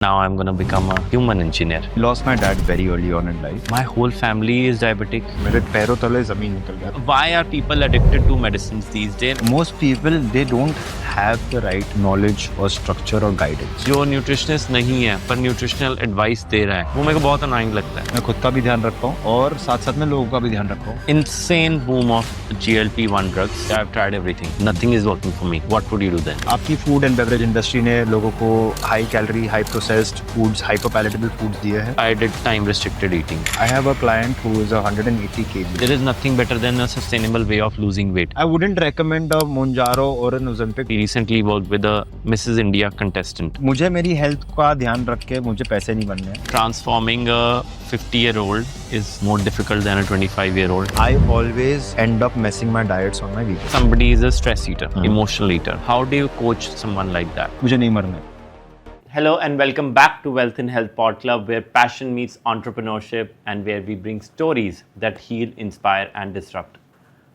Now I'm going to become a human engineer. Lost my dad very early on in life. My whole family is diabetic. मेरे पैरों तले जमीन निकल गया. Why are people addicted to medicines these days? Most people they don't have the right knowledge or structure or guidance. जो nutritionist नहीं है पर न्यूट्रिशनल एडवाइस दे रहा है वो मेरे को बहुत अनोइंग लगता है. मैं खुद का भी ध्यान रखता हूँ और साथ साथ में लोगों का भी ध्यान रखता हूँ. Insane boom of GLP-1 drugs. I've tried everything. Nothing is working for me. What would you do then? आपकी फूड एंड बेवरेज इंडस्ट्री ने लोगों को high calorie, high processed foods, hyper palatable foods दिए हैं. I did time restricted eating. I have a client who is 180 kg. There is nothing better than a sustainable way of losing weight. I wouldn't recommend a Monjaro or an Ozempic. We recently worked with a Mrs. India contestant. मुझे मेरी health का ध्यान रख के मुझे पैसे नहीं बनने हैं. Transforming a 50-year-old is more difficult than a 25-year-old. I always end up messing my diets on my weekends. Somebody is a stress eater, emotional eater. How do you coach someone like that? मुझे नहीं मरना है. Hello and welcome back to Wealth in Health Podclub, where passion meets entrepreneurship and where we bring stories that heal, inspire and disrupt.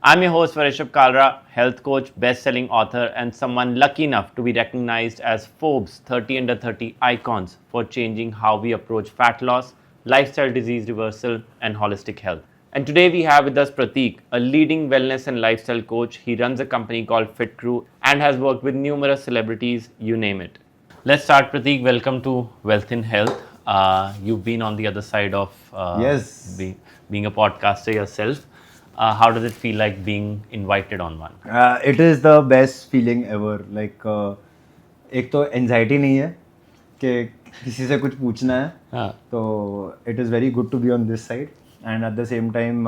I'm your host Varishab Kalra, health coach, best-selling author and someone lucky enough to be recognized as Forbes 30 under 30 icons for changing how we approach fat loss, lifestyle disease reversal and holistic health. And today we have with us Prateek, a leading wellness and lifestyle coach. He runs a company called FitCru and has worked with numerous celebrities, you name it. Let's start, Prateek. Welcome to Wealth in Health. You've been on the other side of Yes. being a podcaster yourself. How does it feel like being invited on one? It is the best feeling ever. Like एक तो anxiety नहीं है कि किसी से कुछ पूछना है. हाँ. तो it is very good to be on this side, and at the same time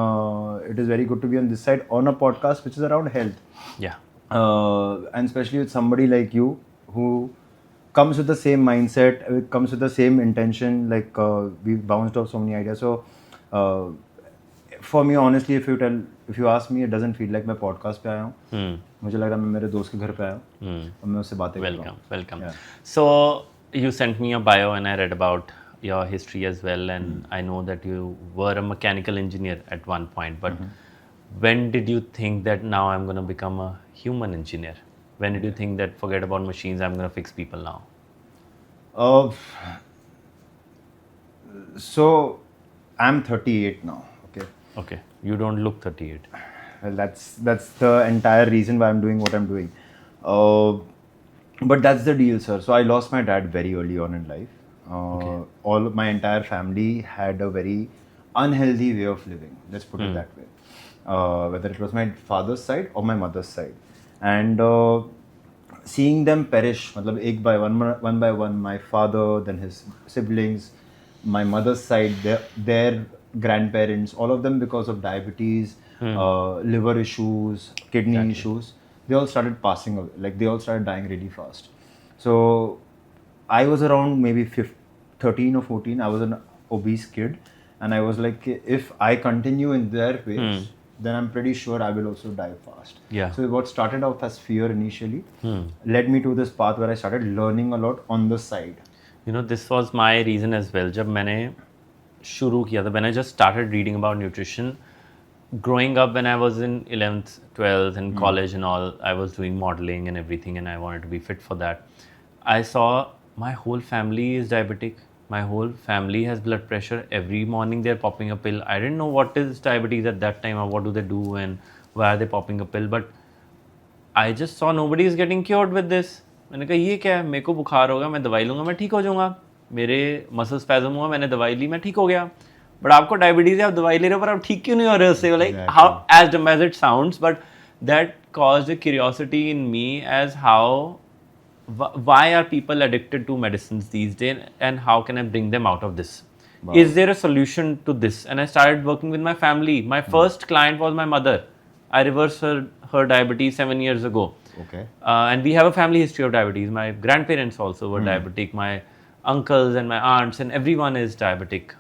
it is very good to be on this side on a podcast which is around health. Yeah. And especially with somebody like you who comes with the same mindset, comes with the same intention. Like we've bounced off so many ideas. So for me, honestly, if you ask me, it doesn't feel like मैं podcast पे आया हूँ. मुझे लग रहा है मैं मेरे दोस्त के घर पे आया हूँ और मैं उससे बातें कर रहा हूँ. Welcome. Yeah. So you sent me a bio and I read about your history as well, and I know that you were a mechanical engineer at one point. But when did you think that now I'm going to become a human engineer? When did you think that forget about machines, I'm going to fix people now? So I'm 38 now. Okay, you don't look 38. Well, that's the entire reason why I'm doing what I'm doing. But that's the deal, sir. So I lost my dad very early on in life. All of my entire family had a very unhealthy way of living. Let's put it that way. Whether it was my father's side or my mother's side, and seeing them perish, मतलब एक by one by one, my father, then his siblings, my mother's side, their grandparents, all of them because of diabetes, liver issues, kidney issues, they all started passing away. Like they all started dying really fast. So I was around maybe 13 or 14. I was an obese kid, and I was like, if I continue in their ways, then I'm pretty sure I will also die fast. Yeah. So what started off as fear initially led me to this path where I started learning a lot on the side. You know, this was my reason as well. जब मैंने शुरू किया था, when I just started reading about nutrition, growing up when I was in 11th, 12th and college and all, I was doing modeling and everything and I wanted to be fit for that. I saw my whole family is diabetic. My whole family has blood pressure. Every morning they're popping a pill. I didn't know what is diabetes at that time or what do they do and why are they popping a pill. But I just saw nobody is getting cured with this. मैंने कहा ये क्या है, मेरे को बुखार होगा, मैं दवाई लूँगा, मैं ठीक हो जाऊँगा. मेरे मसल स्पैज़म हुआ, मैंने दवाई ली, मैं ठीक हो गया. बट आपको डायबिटीज़ है, आप दवाई ले रहे हो पर आप ठीक क्यों नहीं हो रहे उससे? Like how as dumb as it sounds, but that caused a curiosity in me as how why are people addicted to medicines these days and how can I bring them out of this? Wow. Is there a solution to this? And I started working with my family. My first client was my mother. I reversed her diabetes 7 years ago. Okay. And we have a family history of diabetes. My grandparents also were diabetic. My uncles and my aunts and everyone is diabetic.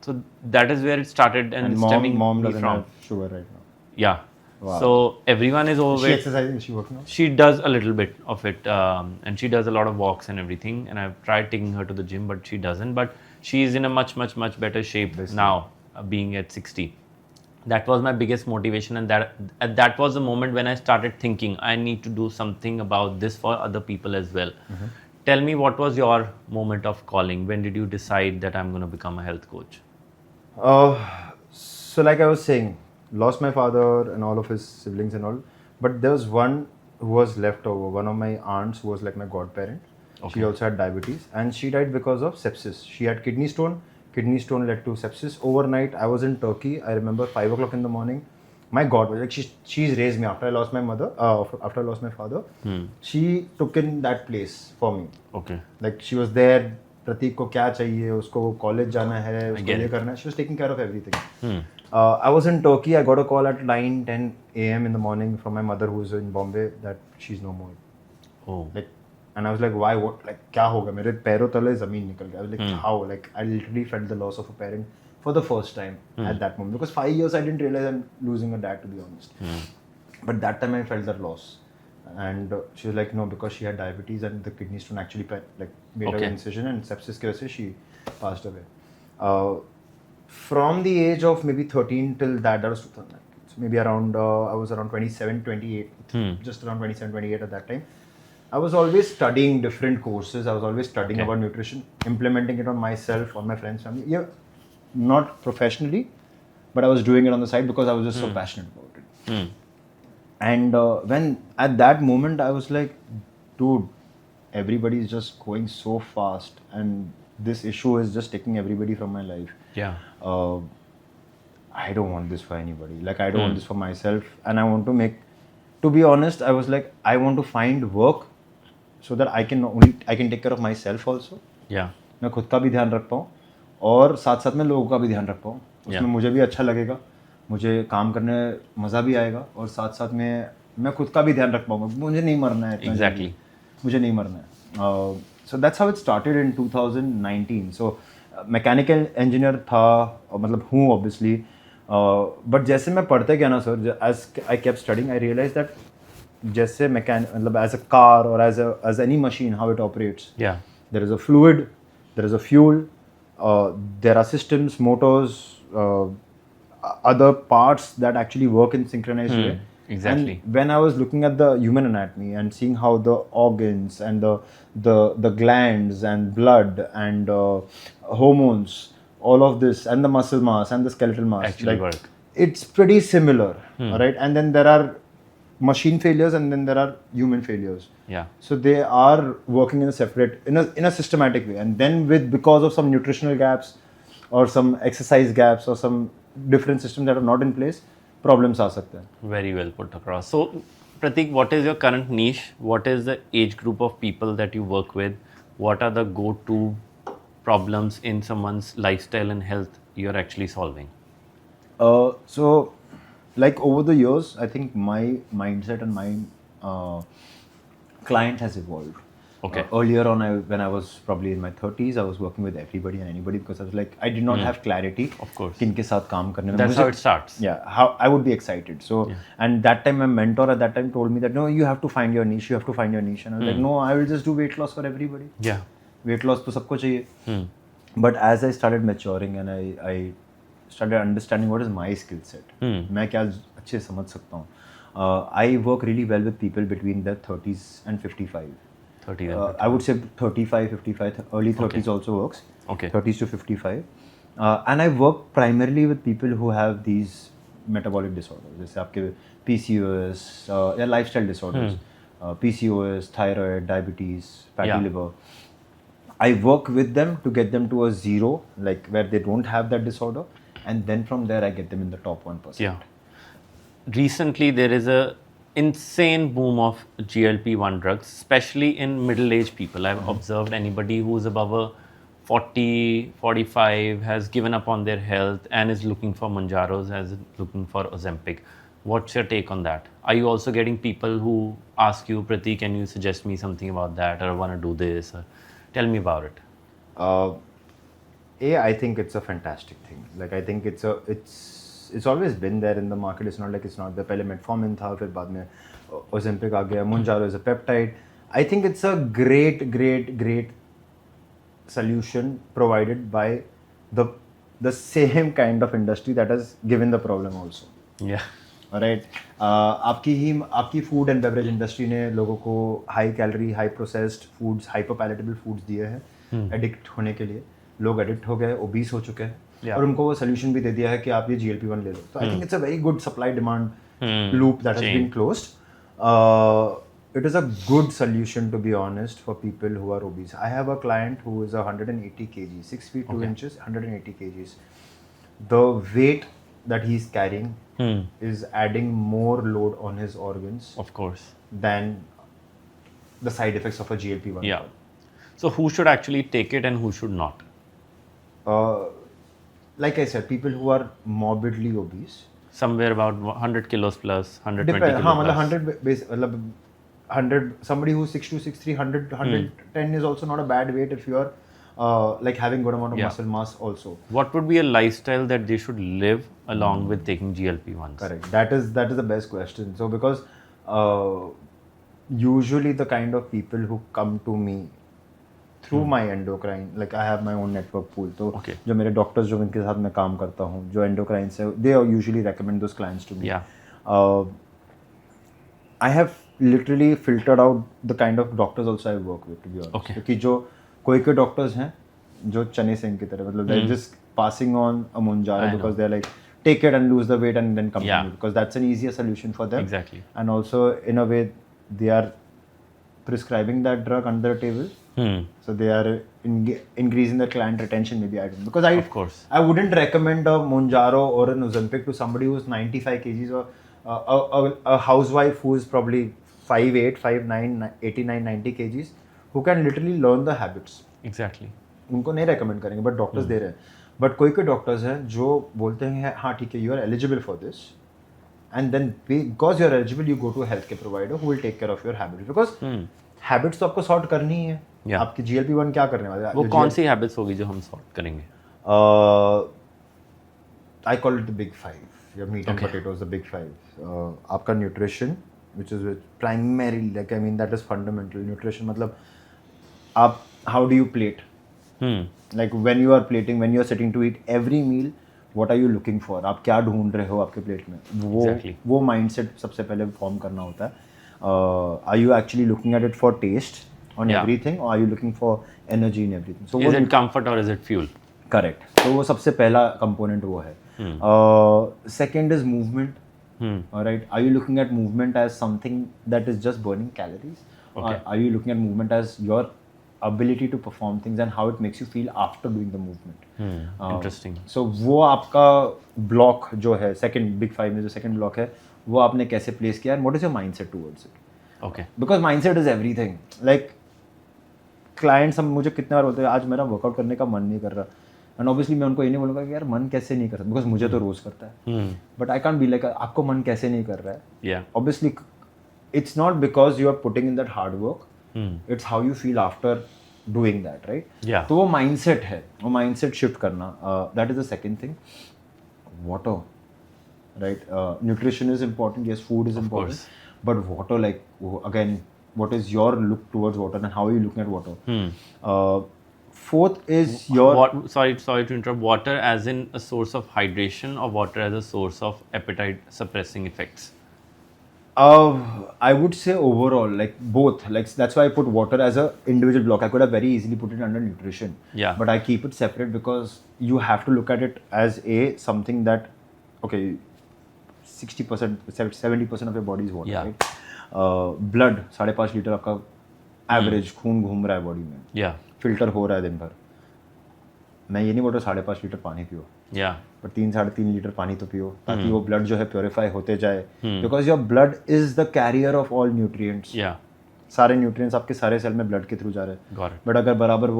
So that is where it started and stemming mom me doesn't from. have sugar right now. Yeah. Wow. So everyone is Is she overweight. exercising? Is she working out? She does a little bit of it, and she does a lot of walks and everything. And I've tried taking her to the gym, but she doesn't. But she's in a much better shape now, being at 60. That was my biggest motivation, and that was the moment when I started thinking I need to do something about this for other people as well. Tell me, what was your moment of calling? When did you decide that I'm going to become a health coach? So like I was saying, lost my father and all of his siblings and all, but there was one who was left over. One of my aunts who was like my godparent. She also had diabetes and she died because of sepsis. She had kidney stone. Kidney stone led to sepsis. Overnight, I was in Turkey. I remember 5 o'clock in the morning. My God, like she's raised me after I lost my mother. After I lost my father, she took in that place for me. Okay. Like she was there. प्रतीक को क्या चाहिए, उसको college जाना है, उसको ये करना है. She was taking care of everything. I was in Turkey. I got a call at 9-10 a.m. in the morning from my mother who's in Bombay that she's no more. Oh. Like, and I was like, why? What? Like, क्या होगा? मेरे पैरों तले ज़मीन निकल गया. I was like, how? Like, I literally felt the loss of a parent for the first time at that moment, because 5 years I didn't realize I'm losing a dad, to be honest. But that time I felt that loss. And she was like, no, because she had diabetes and the kidney stone actually made her incision, and sepsis की वजह से she passed away. From the age of maybe 13 till that was 2009. So maybe around, I was around 27, 28, just around 27, 28 at that time. I was always studying different courses. I was always studying about nutrition, implementing it on myself, on my friends' family. Yeah, not professionally, but I was doing it on the side because I was just so passionate about it. And when at that moment I was like, dude, everybody is just going so fast and this issue is just taking everybody from my life. Yeah. I don't want this for anybody. Like, I don't want this for myself. And I want to make, to be honest, I was like, I want to find work so that I can take care of myself also. Yeah. मैं खुद का भी ध्यान रख पाऊँ और साथ साथ में लोगों का भी ध्यान रख पाऊँ. उसमें मुझे भी अच्छा लगेगा, मुझे काम करने मज़ा भी आएगा और साथ साथ में मैं खुद का भी ध्यान रख पाऊँगा. मुझे नहीं मरना है. Exactly. मुझे नहीं मरना है. So that's how it started in 2019. So mechanical engineer था, मतलब हूँ obviously. बट जैसे मैं पढ़ते गया ना sir, as I kept studying, I realized that जैसे मतलब as a car or as any machine, how it operates. Yeah. There is a fluid, there is a fuel, there are systems, motors, other parts that actually work in synchronized way. Exactly. And when I was looking at the human anatomy and seeing how the organs and the glands and blood and hormones, all of this, and the muscle mass and the skeletal mass actually work. It's pretty similar, right? And then there are machine failures and then there are human failures. Yeah. So they are working in a separate, in a systematic way. And then because of some nutritional gaps or some exercise gaps or some different systems that are not in place, problems aa sakte hain. Very well put across. So, Prateek, what is your current niche? What is the age group of people that you work with? What are the go-to problems in someone's lifestyle and health you're actually solving? So, like over the years, I think my mindset and my client has evolved. Okay. Earlier on, when I was probably in my 30s, I was working with everybody and anybody because I was like, I did not have clarity. Of course. किनके साथ काम करने में. That's how it starts. Yeah, how I would be excited. So, and that time my mentor at that time told me that, no, you have to find your niche. You have to find your niche. And I was like, no, I will just do weight loss for everybody. Yeah. Weight loss तो सबको चाहिए. But as I started maturing and I started understanding what is my skill set. मैं क्या अच्छे समझ सकता हूँ. I work really well with people between their 30s and 55. 30 I would say 35, 55, early 30s also works. Okay. 30s to 55. And I work primarily with people who have these metabolic disorders. जैसे आपके PCOS, या lifestyle disorders. PCOS, thyroid, diabetes, fatty liver. I work with them to get them to a zero, like where they don't have that disorder. And then from there, I get them in the top 1%. Yeah. Recently, there is a insane boom of GLP-1 drugs, especially in middle-aged people. I've observed anybody who's above a 40, 45 has given up on their health and is looking for Mounjaros, is looking for Ozempic. What's your take on that? Are you also getting people who ask you, Prateek, can you suggest me something about that, or I want to do this? Or, tell me about it. I think it's a fantastic thing. Like, I think it's always been there in the market. It's not like it's not there. पहले metformin था, फिर बाद में Ozempic आ गया. Mounjaro is a peptide. I think it's a great solution provided by the same kind of industry that has given the problem also. Yeah. Right आपकी food and beverage industry ने लोगों को high calorie high processed foods hyper palatable foods दिए हैं addict होने के लिए. लोग एडिक्ट हो गए, ओबीस हो चुके हैं. Yeah. और उनको वो सोल्यूशन भी दे दिया है कि आप ये GLP-1 ले लो. तो I think it's a very good supply demand loop that has been closed. It is a good solution, to be honest, for people who are obese. I have a client who is 180 kg, 6 feet 2 inches, 180 kgs. The weight that he's carrying is adding more load on his organs Of course. than the side effects of a GLP-1. Yeah. So who should actually take it and who should not? Like I said, people who are morbidly obese. Somewhere about 100 kilos plus, 120 Depend, kilos हाँ plus. मतलब 100 base मतलब 100 somebody who's 6'2", 6'3", 110 is also not a bad weight if you are like having good amount of Yeah. muscle mass also. What would be a lifestyle that they should live along with taking GLP-1s? Correct. That is the best question. So because usually the kind of people who come to me through my endocrine, like I have my own network pool. तो Okay. जो मेरे doctors जो इनके साथ मैं काम करता हूँ जो endocrine से they usually recommend those clients to me. Yeah. I have literally filtered out the kind of doctors also I work with, to be honest. Okay. क्योंकि जो कोई डॉक्टर्स हैं जो चने सिंह की तरह मतलब they're just passing on a I Mounjaro know. because they're like take it and lose the weight and then come Yeah. to me because that's an easier solution for them. Exactly. And also in a way they are prescribing that drug under the table. So they are increasing the client retention, maybe I don't know. Because Of course. I wouldn't recommend a Mounjaro or an Ozempic to somebody who's 95 kgs or a housewife who is probably 5'8", 5'9", 89, 90 kgs who can literally learn the habits. Exactly. उनको नहीं recommend करेंगे but doctors दे रहे हैं. But कोई doctors हैं जो बोलते हैं हाँ ठीक है you are eligible for this and then because you are eligible you go to a healthcare provider who will take care of your habits because habits तो आपको sort करनी ही है. Yeah. आपकी GLP-1 क्या करने वाले हैं? वो कौन सी हैबिट्स होगी जो हम सॉर्ट करेंगे? I call it the big five. Your meat and potatoes, the big five. आपका nutrition, which is primarily, like I mean, that is fundamental. Nutrition मतलब आप how do you plate? Like when you are plating, when you are sitting to eat every meal, what are you looking for? आप क्या ढूंढ रहे हो आपके plate में? वो mindset सबसे पहले फॉर्म करना होता है. Are you actually looking at it for taste on everything, or are you looking for energy in everything? So is it comfort or is it fuel? Correct. तो वो सबसे पहला component वो है. Second is movement. Alright. Are you looking at movement as something that is just burning calories? Or are you looking at movement as your ability to perform things and how it makes you feel after doing the movement? Interesting. So वो आपका block जो है second big five में जो second block है वो आपने कैसे place किया and what is your mindset towards it? Okay. Because mindset is everything. Like clients हम मुझे कितने बार बोलते हैं आज मेरा वर्कआउट करने का मन नहीं कर रहा एंड ऑब्वियसली मैं उनको ये नहीं बोलूँगा कि यार मन कैसे नहीं कर सकता बिकॉज मुझे तो रोज़ करता है but I can't be like आपको मन कैसे नहीं कर रहा है obviously it's not because you are putting in that hard work it's how you feel after doing that right तो वो माइंडसेट है वो माइंडसेट शिफ्ट करना that is the second thing water right nutrition is important yes food is important but water like again what is your look towards water and how are you looking at water? Fourth is your... Sorry to interrupt. Water as in a source of hydration or water as a source of appetite suppressing effects? I would say overall, like both. Like that's why I put water as a individual block. I could have very easily put it under nutrition. Yeah. But I keep it separate because you have to look at it as something that, okay, 60%, 70% of your body is water, right? Blood 5.5 litre आपका average खून घूम रहा है body में filter हो रहा है दिन भर मैं ये नहीं बोल रहा 5.5 लीटर पानी पियो पर 3-3.5 लीटर पानी तो पियो ताकि वो ब्लड जो है प्योरीफाई होते जाए because your blood is the carrier of all nutrients सारे न्यूट्रिएंट्स आपके सारे सेल में ब्लड के थ्रू जा रहे हैं बट अगर बराबर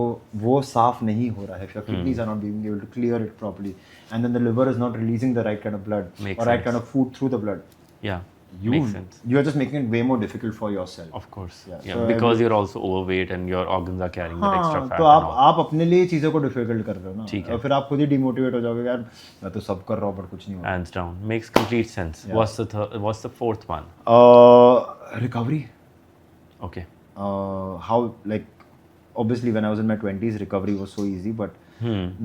वो साफ नहीं हो रहा है if your kidneys are not being able to clear it properly and then the liver is not releasing the right kind of blood or right kind of food through the blood makes sense. You are just making it way more difficult for yourself. Of course. So because you're also overweight and your organs are carrying that extra fat. तो आप अपने लिए चीज़ों को difficult कर रहे हो ना और फिर आप खुद ही डिमोटिवेट हो जाओगे यार मैं तो सब कर रहा हूँ पर कुछ नहीं हो रहा. Hands down. Makes complete sense. What's the fourth one? Recovery. Okay. How like obviously when I was in my 20s recovery was so easy but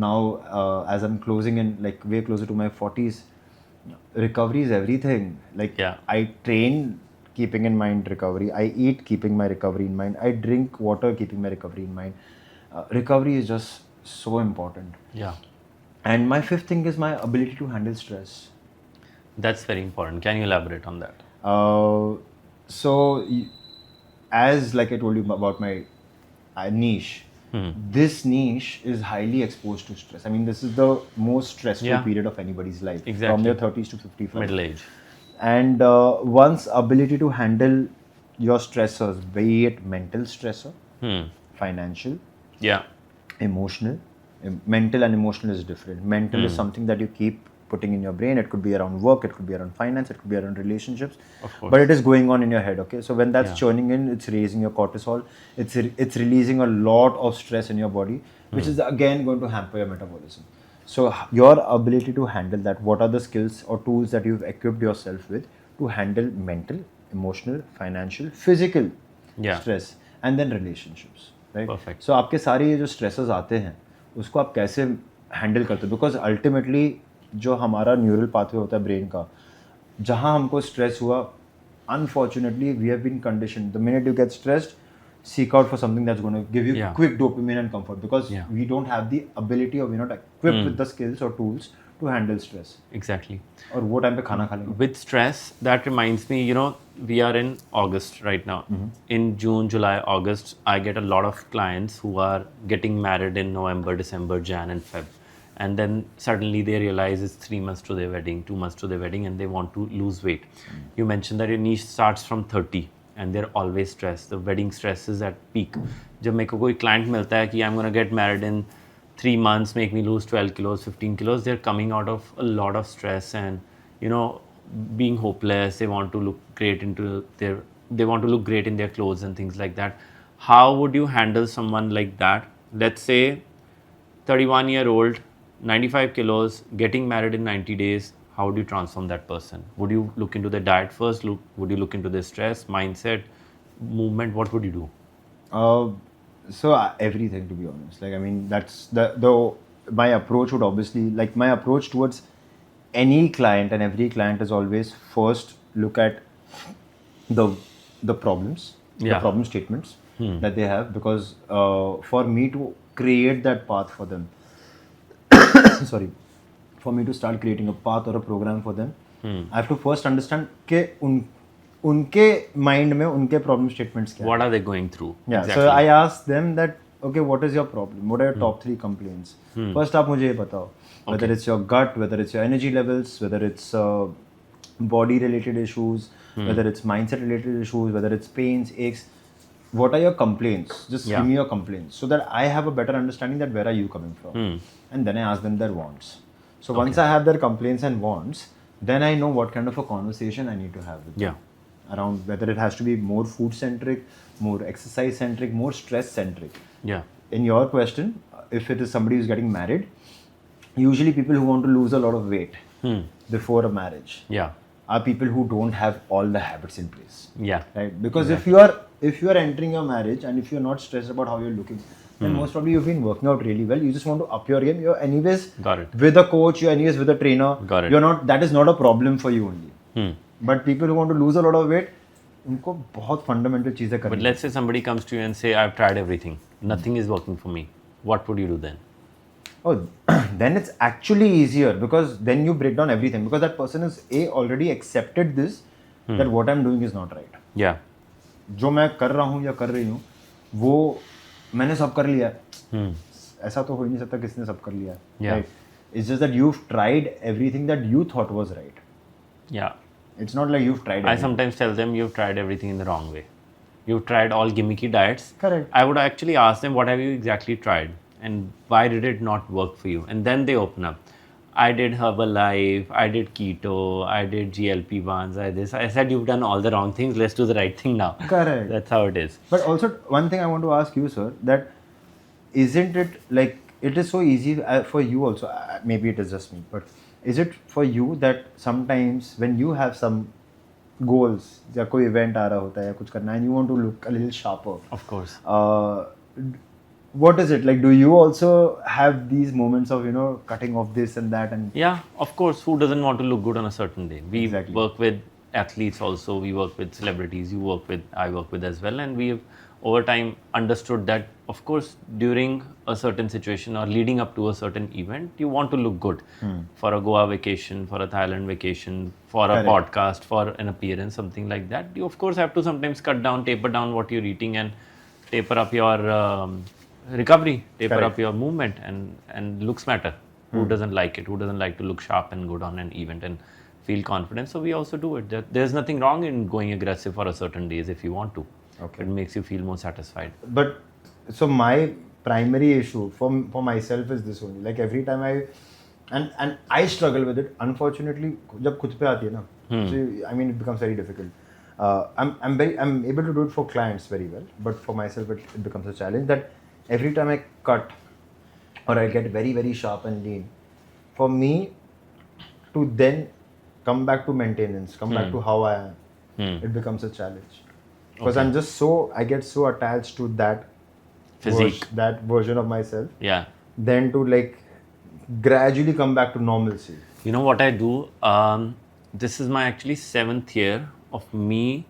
now as I'm closing in like way closer to my 40s Recovery is everything. Like Yeah. I train keeping in mind recovery. I eat keeping my recovery in mind. I drink water keeping my recovery in mind. Recovery is just so important. Yeah. And my fifth thing is my ability to handle stress. That's very important. Can you elaborate on that? So, as like I told you about my niche, this niche is highly exposed to stress. I mean, this is the most stressful Yeah. period of anybody's life, from Exactly. their 30s to 55. Middle age. And one's ability to handle your stressors, be it mental stressor, financial, Yeah. emotional. Mental and emotional is different. Mental is something that you keep putting in your brain. It could be around work, it could be around finance, it could be around relationships. Of course. But it is going on in your head, okay? So when that's Yeah. churning in, it's raising your cortisol. It's releasing a lot of stress in your body, which is again going to hamper your metabolism. So your ability to handle that, what are the skills or tools that you've equipped yourself with to handle mental, emotional, financial, physical Yeah. stress, and then relationships, right? Perfect. So आपके सारे ये जो stresses आते हैं उसको आप कैसे handle करते हो? बिकॉज अल्टीमेटली जो हमारा न्यूरल पाथवे होता है ब्रेन का, जहाँ हमको स्ट्रेस हुआ, unfortunately we have been conditioned the minute you get stressed, seek out for something that's going to give you Yeah. quick dopamine and comfort, because Yeah. we don't have the ability or we're not equipped with the skills or tools to handle stress. Exactly. और वो time पे खाना खा लेंगे. With stress, that reminds me, we are in August right now. In June, July, August, I get a lot of clients who are getting married in November, December, Jan, and Feb. And then suddenly they realize it's 3 months to their wedding, 2 months to their wedding, and they want to lose weight. You mentioned that your niche starts from 30, and they're always stressed. The wedding stress is at peak. जब मेरे को कोई client मिलता है कि I'm going to get married in 3 months, make me lose 12 kilos, 15 kilos, they're coming out of a lot of stress and, being hopeless. They want to look great they want to look great in their clothes and things like that. How would you handle someone like that? Let's say 31-year-old, 95 kilos, getting married in 90 days. How would you transform that person? Would you look into the diet first? Would you look into the stress, mindset, movement? What would you do? So everything, to be honest. Like, I mean, that's the my approach would obviously, like, my approach towards any client and every client is always first look at the problems, the Yeah. problem statements that they have, because for me to create that path for them, sorry, for me to start creating a path or a program for them, I have to first understand के उनके mind में उनके problem statements क्या हैं. What are they going through? Yeah, Exactly. so I asked them that, okay, what is your problem? What are your top 3 complaints? First आप मुझे ये बताओ, whether it's your gut, whether it's your energy levels, whether it's body related issues, whether it's mindset related issues, whether it's pains, aches. What are your complaints? Just Yeah. give me your complaints so that I have a better understanding that where are you coming from. And then I ask them their wants. So once I have their complaints and wants, then I know what kind of a conversation I need to have with them. Yeah. Around whether it has to be more food centric, more exercise centric, more stress centric. Yeah. In your question, if it is somebody who's getting married, usually people who want to lose a lot of weight before a marriage Yeah. are people who don't have all the habits in place. Yeah. Right? Because if you are entering your marriage and if you're not stressed about how you're looking, then most probably you've been working out really well. You just want to up your game. You're anyways Got it. with a coach. You're anyways with a trainer. Got it. You're not. That is not a problem for you only. But people who want to lose a lot of weight, उनको बहुत fundamental चीजें करनी. But let's say somebody comes to you and say, I've tried everything. Nothing is working for me. What would you do then? Oh, then it's actually easier, because then you break down everything, because that person is already accepted this that what I'm doing is not right. Yeah. जो मैं कर रहा हूँ या कर रही हूँ वो मैंने सब कर लिया है. ऐसा तो हो ही नहीं सकता किसने सब कर लिया है. Yeah. Right? It's just that you've tried everything that you thought was right. Yeah. It's not like you've tried I everything. sometimes tell them you've tried everything in the wrong way. You've tried all gimmicky diets. Correct. I would actually ask them, what have you exactly tried? And why did it not work for you? And then they open up. I did Herbalife, I did keto, I did GLP-1s, I said you've done all the wrong things, let's do the right thing now. Correct. That's how it is. But also one thing I want to ask you, sir, that isn't it like it is so easy for you also, maybe it is just me, but is it for you that sometimes when you have some goals या कोई event आ रहा होता है या कुछ करना है and you want to look a little sharper, Of course. what is it like? Do you also have these moments of, you know, cutting off this and that? And Yeah, of course. Who doesn't want to look good on a certain day? We Exactly. work with athletes also. We work with celebrities. I work with as well. And we have over time understood that, of course, during a certain situation or leading up to a certain event, you want to look good for a Goa vacation, for a Thailand vacation, for a Correct. podcast, for an appearance, something like that. You, of course, have to sometimes cut down, taper down what you're eating and taper up your recovery, taper Correct. up your movement, and looks matter. Who doesn't like it? Who doesn't like to look sharp and good on an event and feel confident? So we also do it. There's nothing wrong in going aggressive for a certain days if you want to. Okay. It makes you feel more satisfied. But so my primary issue for myself is this only. Like every time and I struggle with it. Unfortunately, जब खुद पे आती है ना, so I mean it becomes very difficult. I'm able to do it for clients very well, but for myself it becomes a challenge that every time I cut or I get very very sharp and lean, for me to then come back to maintenance, come back to how I am, it becomes a challenge. Because I'm just I get so attached to that Physique. that version of myself, Yeah. then to like gradually come back to normalcy. You know what I do? This is my actually 7th year of me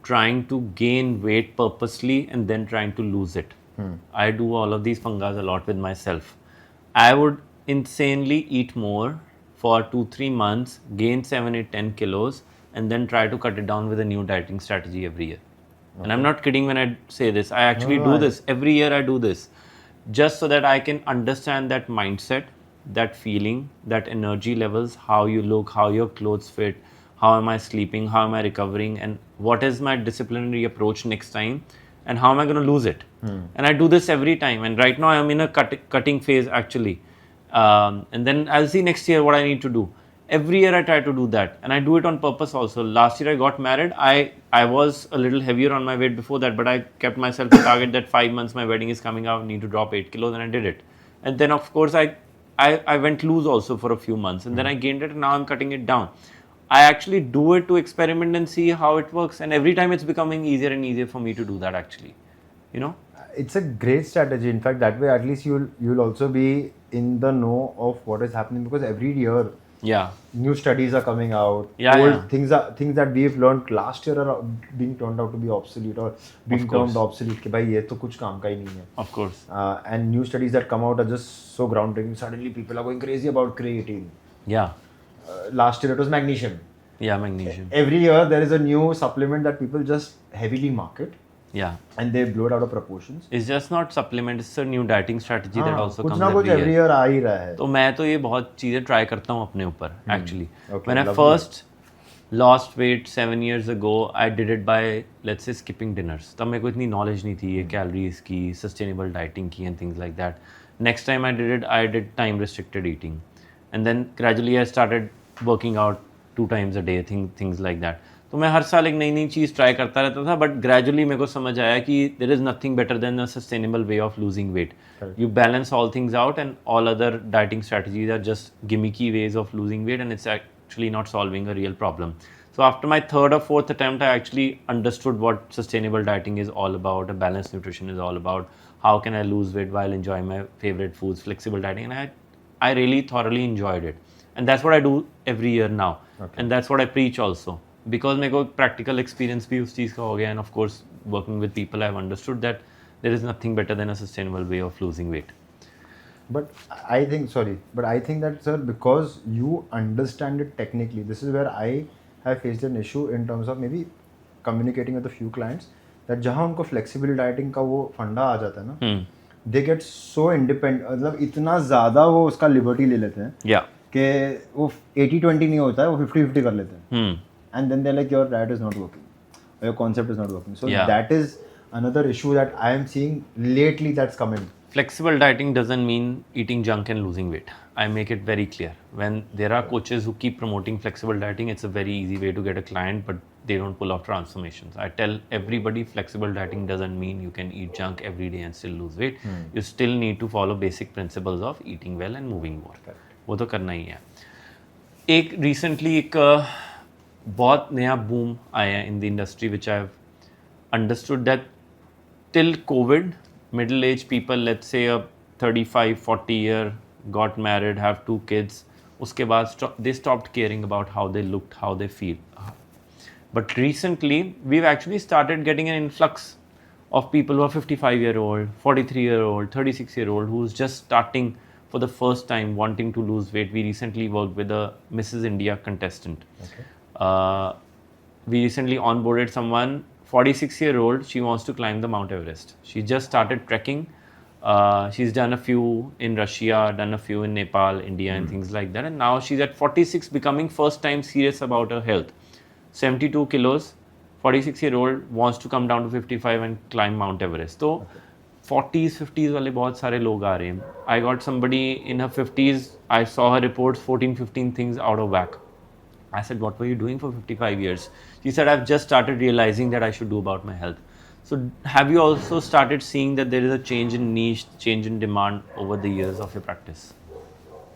trying to gain weight purposely and then trying to lose it. I do all of these fungas a lot with myself. I would insanely eat more for 2-3 months, gain 7, 8, 10 kilos, and then try to cut it down with a new dieting strategy every year. And I'm not kidding when I say this. I actually do this. Every year I do this. Just so that I can understand that mindset, that feeling, that energy levels, how you look, how your clothes fit, how am I sleeping, how am I recovering, and what is my disciplinary approach next time, and how am I going to lose it. And I do this every time. And right now I'm in a cutting phase actually. And then I'll see next year what I need to do. Every year I try to do that, and I do it on purpose also. Last year I got married. I was a little heavier on my weight before that, but I kept myself a target that 5 months my wedding is coming up, I need to drop 8 kilos, and I did it. And then of course I went loose also for a few months, and then I gained it, and now I'm cutting it down. I actually do it to experiment and see how it works, and every time it's becoming easier and easier for me to do that actually. You know? It's a great strategy. In fact, that way at least you'll also be in the know of what is happening, because every year Yeah. new studies are coming out. Yeah, Old yeah. things that we've learned last year are being turned out to be obsolete or being Of course. termed obsolete. कि भाई ये तो कुछ काम का ही नहीं है. Of course. And new studies that come out are just so groundbreaking. Suddenly people are going crazy about creatine. Yeah. Last year it was magnesium. Yeah, magnesium. Every year there is a new supplement that people just heavily market. Yeah. And they blow it out of proportions. It's just not supplement, it's a new dieting strategy that also कुछ comes ना कुछ every year. आ ही रहा है. तो मैं तो ये बहुत चीज़ें ट्राई करता हूँ अपने ऊपर actually. Okay, When I lovely. first lost weight 7 years ago, I did it by, let's say, skipping dinners. तब मेरे को इतनी knowledge नहीं थी ये calories की, sustainable dieting की and things like that. Next time I did it, I did time restricted eating. And then gradually I started working out 2 times a day, things like that. तो मैं हर साल एक नई नई चीज़ ट्राई करता रहता था, बट ग्रेजुअली मेरे को समझ आया कि there is nothing better than a sustainable way of losing weight. You balance all things out and all other dieting strategies are just gimmicky ways of losing weight, and it's actually not solving a real problem. So after my 3rd or 4th attempt, I actually understood what sustainable dieting is all about, a balanced nutrition is all about, how can I lose weight while enjoying my favorite foods, flexible dieting, and I really thoroughly enjoyed it. And that's what I do every year now. And that's what I preach also. Because मेरे को practical experience भी उस चीज़ का हो गया, and of course working with people I've understood that there is nothing better than a sustainable way of losing weight. But I think that, sir, because you understand it technically, this is where I have faced an issue in terms of maybe communicating with a few clients, that जहाँ उनको flexible dieting का वो फंडा आ जाता है ना, they get so independent, मतलब इतना ज़्यादा वो उसका liberty ले लेते हैं कि वो 80-20 नहीं होता है, वो 50-50 कर लेते हैं. And then they're like, your diet is not working, or your concept is not working. So that is another issue that I am seeing lately that's coming. Flexible dieting doesn't mean eating junk and losing weight. I make it very clear. When there are coaches who keep promoting flexible dieting, it's a very easy way to get a client, but they don't pull off transformations. I tell everybody flexible dieting doesn't mean you can eat junk every day and still lose weight. You still need to follow basic principles of eating well and moving more. वो तो करना ही है. एक recently एक बहुत नया boom आया in the industry which I have understood that till Covid middle-aged people, let's say a 35, 40 year, got married, have 2 kids, uske baad they stopped caring about how they looked, how they feel. But recently, we've actually started getting an influx of people who are 55-year-old, 43-year-old, 36-year-old, who's just starting for the first time wanting to lose weight. We recently worked with a Mrs. India contestant. Okay. We recently onboarded someone, 46-year-old, she wants to climb the Mount Everest. She just started trekking. She's done a few in Russia, done a few in Nepal, India, and things like that. And now she's at 46, becoming first time serious about her health. 72 kilos, 46-year-old wants to come down to 55 and climb Mount Everest. So 40s, 50s वाले बहुत सारे लोग आ रहे हैं. I got somebody in her 50s, I saw her reports 14, 15 things out of whack. I said, what were you doing for 55 years? She said, I've just started realizing that I should do about my health. So have you also started seeing that there is a change in niche, change in demand over the years of your practice?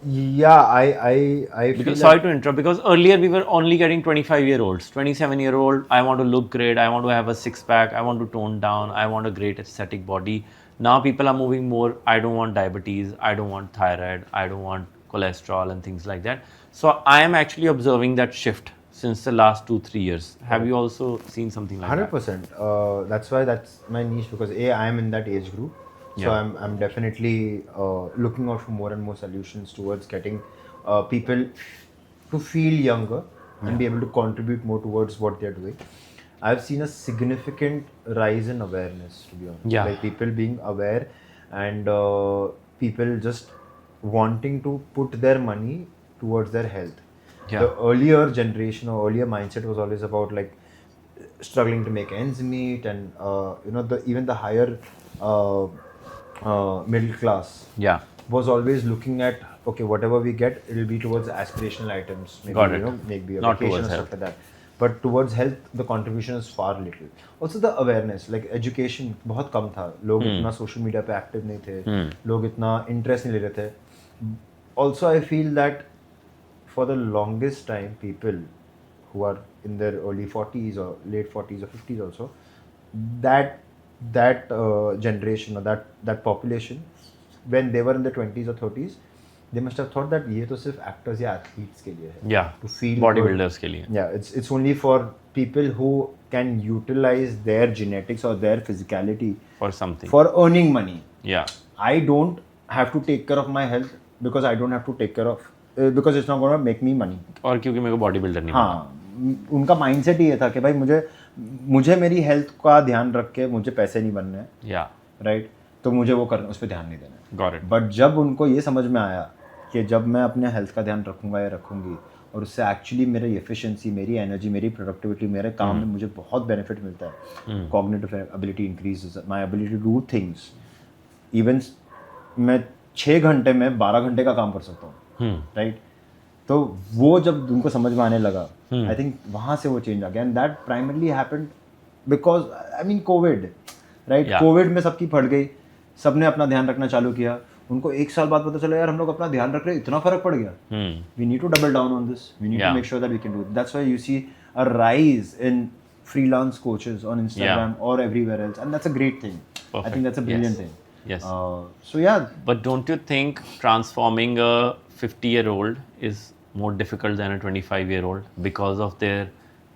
Yeah, I feel Sorry to interrupt, because earlier we were only getting 25-year-olds, 27-year-old, I want to look great, I want to have a six-pack, I want to tone down, I want a great aesthetic body. Now people are moving more, I don't want diabetes, I don't want thyroid, I don't want cholesterol and things like that. So I am actually observing that shift since the last 2-3 years. Have you also seen something like that? 100%. That's why that's my niche, because I am in that age group. So Yeah. I'm definitely looking out for more and more solutions towards getting people to feel younger and be able to contribute more towards what they're doing. I've seen a significant rise in awareness, to be honest. Yeah. Like people being aware and people just wanting to put their money towards their health. Yeah. The earlier generation or earlier mindset was always about like struggling to make ends meet, and even the higher middle class Yeah. was always looking at, okay, whatever we get, it'll be towards aspirational items, maybe Got it. maybe a Not vacation towards or stuff like that. But towards health, the contribution is far little. Also the awareness, like education बहुत कम था, लोग इतना social media पे active नहीं थे, लोग इतना interest नहीं ले रहे थे. Also, I feel that for the longest time, people who are in their early 40s or late 40s or 50s also, that generation or that population, when they were in their 20s or 30s, they must have thought that ये तो सिर्फ actors या athletes के लिए है. Yeah. To feel Bodybuilders के लिए. Yeah, it's only for people who can utilize their genetics or their physicality For something. for earning money. Yeah. I don't have to take care of my health because I don't have to take care of because it's not going to make me money. और क्योंकि मेरे को bodybuilder नहीं हाँ, उनका mindset ही ये था कि भाई मुझे मेरी हेल्थ का ध्यान रख के मुझे पैसे नहीं बनने हैं. या राइट, तो मुझे वो करना, उस पर ध्यान नहीं देना है. Got it. बट जब उनको ये समझ में आया कि जब मैं अपने हेल्थ का ध्यान रखूंगा या रखूंगी और उससे एक्चुअली मेरी एफिशिएंसी, मेरी एनर्जी, मेरी प्रोडक्टिविटी, मेरे काम में मुझे बहुत बेनिफिट मिलता है. Cognitive ability increases, my ability to do things. Even मैं 6 घंटे में 12 घंटे का काम कर सकता हूँ. राइट, तो वो जब उनको समझ में आने लगा, आई थिंक वहाँ से वो चेंज आ गया. And that primarily happened because I mean Covid. Right, Covid में सबकी फट गई, सबने अपना ध्यान रखना चालू किया. उनको 1 साल बाद पता चला, यार हम लोग अपना ध्यान रख रहे हैं, इतना फर्क पड़ गया. We need to double down on this, we need to make sure that we can do. That's why you see a rise in freelance coaches on Instagram or everywhere else, and that's a great thing. Perfect. I think that's a brilliant thing. Yes. So yeah. But don't you think transforming a 50-year-old is more difficult than a 25-year-old because of their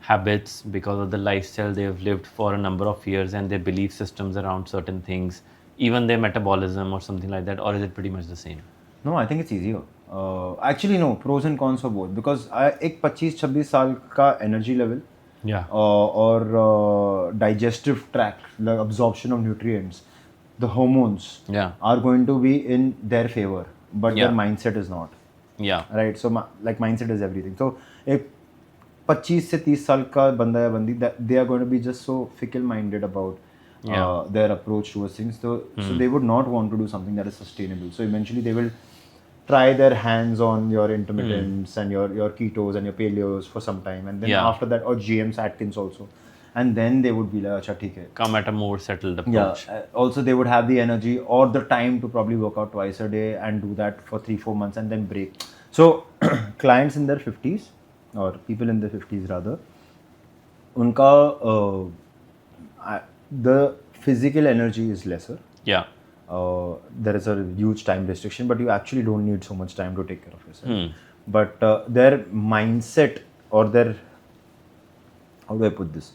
habits, because of the lifestyle they have lived for a number of years and their belief systems around certain things, even their metabolism or something like that, or is it pretty much the same? No, I think it's easier. Actually, no, pros and cons for both. Because एक 25-26 साल का energy level, Yeah. or digestive tract, the absorption of nutrients, the hormones Yeah. are going to be in their favor, but their Yeah. mindset is not. Yeah. Right, so like mindset is everything. So एक 25 से 30 साल का बंदा या बंदी, they are going to be just so fickle minded about their approach towards things. So they would not want to do something that is sustainable. So eventually they will try their hands on your intermittents and your ketos and your paleos for some time, and then after that, or GMs, Atkins also, and then they would be like, acha theek hai, Come at a more settled approach. yeah. Also they would have the energy or the time to probably work out twice a day and do that for 3-4 months and then break. So clients in their 50s, or people in their 50s rather, unka the physical energy is lesser. Yeah. There is a huge time restriction, but you actually don't need so much time to take care of yourself. But their mindset or their, how do I put this?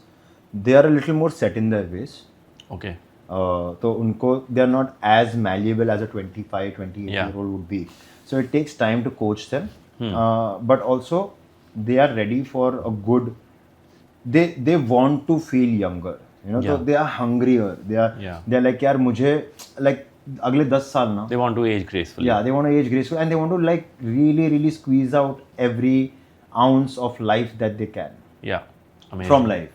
They are a little more set in their ways. Okay. तो उनको they are not as malleable as a 25, 28-year-old would be. So it takes time to coach them. But also they are ready for a good. They want to feel younger. You know, so they are hungrier. They are like यार मुझे like अगले 10 साल ना. They want to age gracefully. Yeah, they want to age gracefully and they want to like really squeeze out every ounce of life that they can. Yeah. Amazing. From life.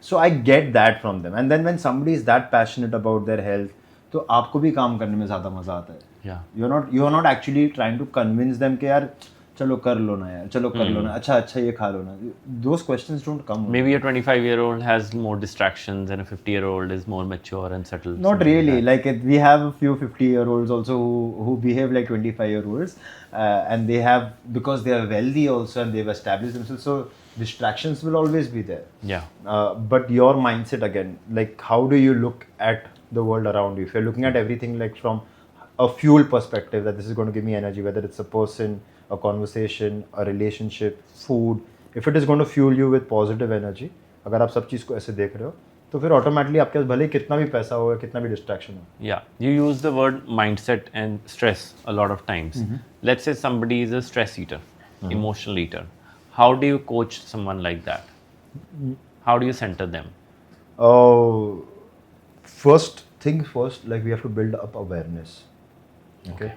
So I get that from them. And then when somebody is that passionate about their health, तो आपको भी काम करने में ज़्यादा मज़ा आता है. Yeah. You're not actually trying to convince them कि यार चलो कर लो ना यार, चलो कर लो ना, अच्छा ये खा लो ना. Those questions don't come. Maybe a 25-year-old has more distractions and a 50-year-old is more mature and settled. Not really. Like we have a few 50-year-olds also who behave like 25-year-olds, and they have, because they are wealthy also and they've established themselves. So distractions will always be there. Yeah. But your mindset again, like how do you look at the world around you? If you're looking at everything like from a fuel perspective, that this is going to give me energy, whether it's a person, a conversation, a relationship, food, if it is going to fuel you with positive energy, अगर आप सब चीज़ को ऐसे देख रहे हो, तो फिर automatically आपके पास भले कितना भी पैसा हो या कितना भी distraction हो. Yeah, you use the word mindset and stress a lot of times. Let's say somebody is a stress eater, emotional eater. How do you coach someone like that? How do you center them? First thing first, like we have to build up awareness. Okay.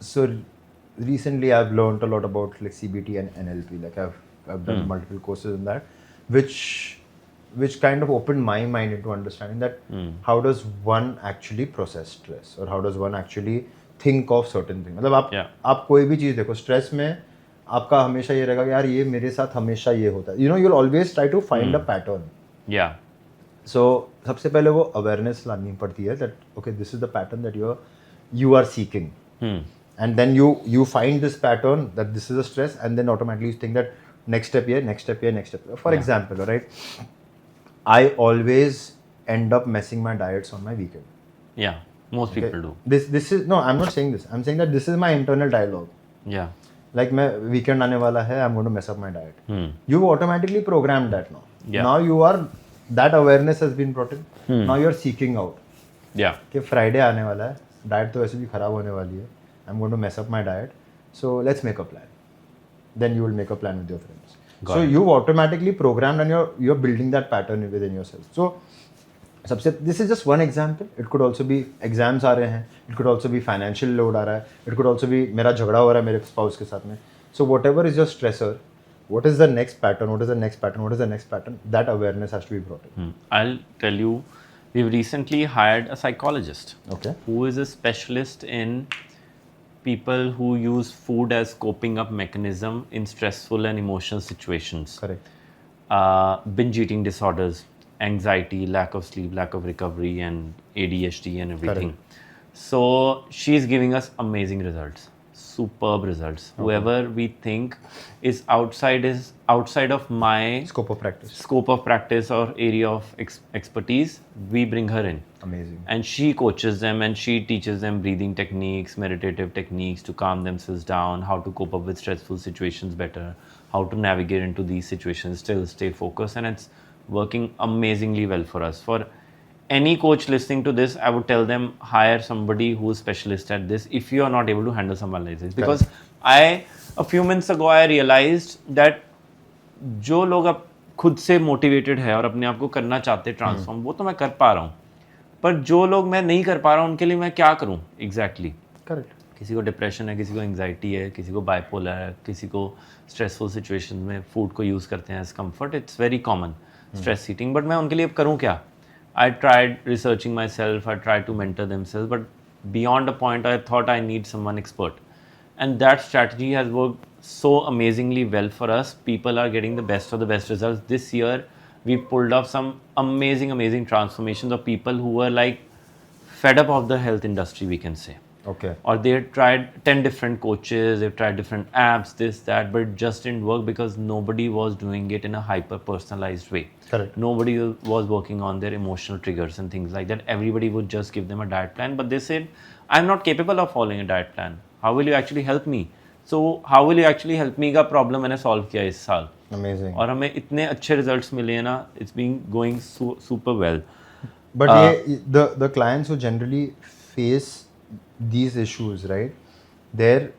So recently I've learned a lot about like CBT and NLP. Like I've done multiple courses in that, which kind of opened my mind into understanding that how does one actually process stress, or how does one actually think of certain things. मतलब आप कोई भी चीज़ देखो, stress में आपका हमेशा ये रहेगा कि यार ये मेरे साथ हमेशा ये होता है. you'll always try to find a pattern. Yeah. So सबसे पहले वो awareness लानी पड़ती है that okay, this is the pattern that you are seeking. And then you find this pattern that this is a stress, and then automatically you think that next step here, next step here, next step here. For example, right, I always end up messing my diets on my weekend. Yeah, most people do. This is, no, I'm not saying this. I'm saying that this is my internal dialogue. Yeah. Like मैं weekend आने वाला है, I'm going to mess up my diet. You automatically programmed that now. Yeah. Now you are, that awareness has been brought in. Now you are seeking out. Yeah. कि Friday आने वाला है, diet तो वैसे भी खराब होने वाली है. I'm going to mess up my diet. So let's make a plan. Then you will make a plan with your friends. So you've automatically programmed and you're building that pattern within yourself. So this is just one example. It could also be exams आ रहे हैं. It could also be financial load आ रहा है. It could also be मेरा झगड़ा हो रहा है मेरे spouse के साथ में. So whatever is your stressor, what is the next pattern? What is the next pattern? What is the next pattern? That awareness has to be brought in. I'll tell you, we've recently hired a psychologist. Okay. Who is a specialist in people who use food as coping up mechanism in stressful and emotional situations. Correct. Binge eating disorders, anxiety, lack of sleep, lack of recovery, and ADHD and everything. Correct. So she's giving us amazing results, superb results. Okay. Whoever we think is outside of my Scope of practice or area of expertise, we bring her in. Amazing. And she coaches them and she teaches them breathing techniques, meditative techniques to calm themselves down, how to cope up with stressful situations better, how to navigate into these situations, still stay focused. And it's working amazingly well for us. For any coach listening to this, I would tell them hire somebody who's specialist at this if you are not able to handle someone like this. Because a few months ago, I realized that जो लोग अब खुद से motivated है और अपने आप को करना चाहते हैं ट्रांसफॉर्म, वो तो मैं कर पा रहा हूँ, पर जो लोग मैं नहीं कर पा रहा हूँ उनके लिए मैं क्या करूँ एग्जैक्टली. करेक्ट. किसी को डिप्रेशन है, किसी को एंग्जाइटी है, किसी को बाइपोलर है, किसी को स्ट्रेसफुल सिचुएशन में फूड को यूज़ करते हैं as comfort. It's very common stress eating. But मैं उनके लिए अब करूँ क्या? I tried researching myself, I tried to mentor themselves, but beyond a point, I thought I need someone expert. And that strategy has worked so amazingly well for us. People are getting the best of the best results. This year, we pulled off some amazing transformations of people who were like fed up of the health industry, we can say. Okay. Or they had tried 10 different coaches, they've tried different apps, this, that, but it just didn't work because nobody was doing it in a hyper personalized way. Correct. Nobody was working on their emotional triggers and things like that. Everybody would just give them a diet plan, but they said, I'm not capable of following a diet plan. How will you actually help me? So how will you actually help me का problem मैंने solve किया इस साल. Amazing. और हमें इतने अच्छे results मिले हैं ना, it's been going super well. But the clients who generally face these issues, right? They're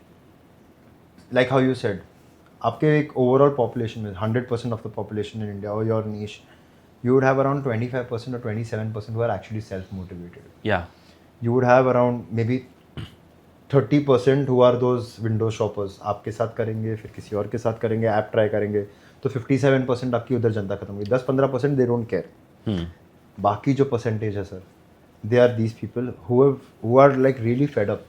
like how you said, आपके एक overall population में 100% of the population in India or your niche, you would have around 25% or 27% who are actually self-motivated. Yeah. You would have around maybe 30% who are those window shoppers. आपके साथ करेंगे, फिर किसी और के साथ करेंगे, ऐप ट्राई करेंगे, तो 57% आपकी उधर जनता खत्म हुई. 10-15% they don't care. बाकी जो percentage है sir, they are these people who are like really fed up.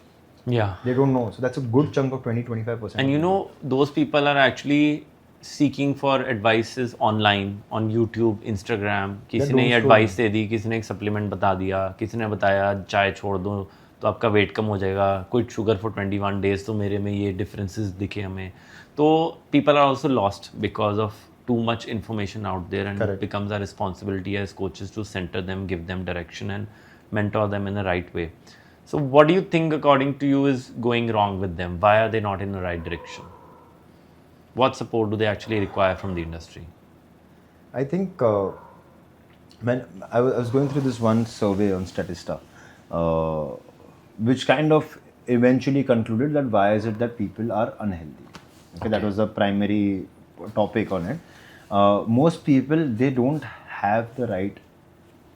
Yeah. They don't know. So that's a good chunk of 20-25%. And you know, those people are actually seeking for advices online, on YouTube, Instagram. किसी ने advice दे दी, किसी ने एक supplement बता दिया, किसी ने बताया चाय छोड़ दो तो आपका weight कम हो जाएगा, quit sugar for 21 days तो मेरे में ये differences दिखे हमें. तो people are also lost because of too much information out there, and Correct. it becomes our responsibility as coaches to center them, give them direction and mentor them in the right way. So what do you think according to you is going wrong with them? Why are they not in the right direction? What support do they actually require from the industry? I think when I was going through this one survey on Statista, which kind of eventually concluded that why is it that people are unhealthy? Okay, that was the primary topic on it. Most people, they don't have the right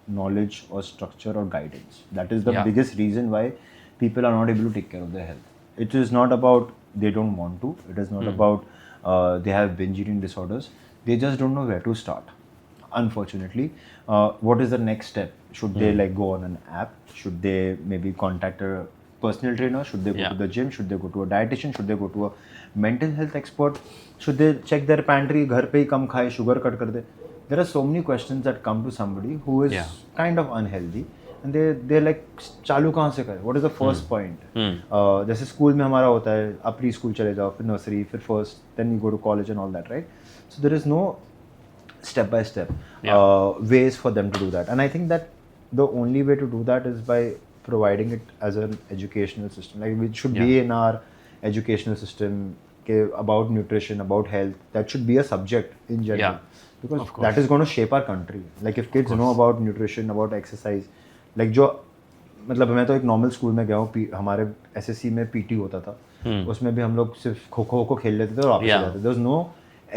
knowledge or structure or guidance. That is the biggest reason why people are not able to take care of their health. It is not about they don't want to. It is not about they have binge eating disorders. They just don't know where to start. Unfortunately, what is the next step? Should they like go on an app? Should they maybe contact a personal trainer? Should they go to the gym? Should they go to a dietitian? Should they go to a mental health expert? Should they check their pantry? घर पे ही कम खाए, sugar cut कर दे. There are so many questions that come to somebody who is kind of unhealthy, and they're like चालू कहाँ से करें? What is the first point? जैसे school में हमारा होता है, आप प्री स्कूल चले जाओ, फिर नर्सरी, फिर first, then you go to college and all that, right? So there is no step by step ways for them to do that, and I think that the only way to do that is by providing it as an educational system. Like it should be in our educational system about nutrition, about health. That should be a subject in general. Because that is going to shape our country. Like if kids know about nutrition, about exercise, like जो मतलब मैं तो एक normal school में गया हूँ, हमारे SSC में पीटी होता था, उसमें भी हम लोग सिर्फ खो खो खेल लेते थे और वापस आ जाते थे. There was no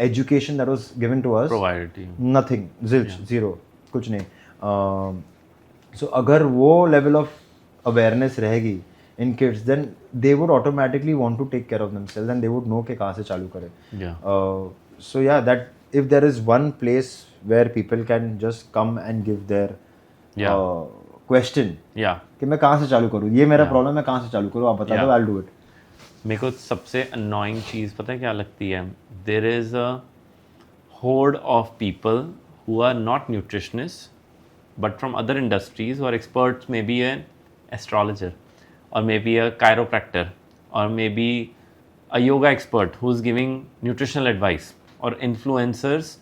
education that was given to us. Provided. Nothing. Zilch. Zero. कुछ नहीं. So अगर वो level of awareness रहेगी in kids, then they would automatically want to take care of themselves and they would know कि कहाँ से चालू करें. So yeah, that if there is one place where people can just come and give their question कि मैं कहाँ से चालू करूँ, ये मेरा प्रॉब्लम है, कहाँ से चालू करूँ, आप बता दो, I'll do it. मेरे को सबसे annoying चीज़ पता है क्या लगती है? There is a horde of people who are not nutritionists but from other industries who are experts, maybe an astrologer or maybe a chiropractor or maybe a yoga expert who's giving nutritional advice, or influencers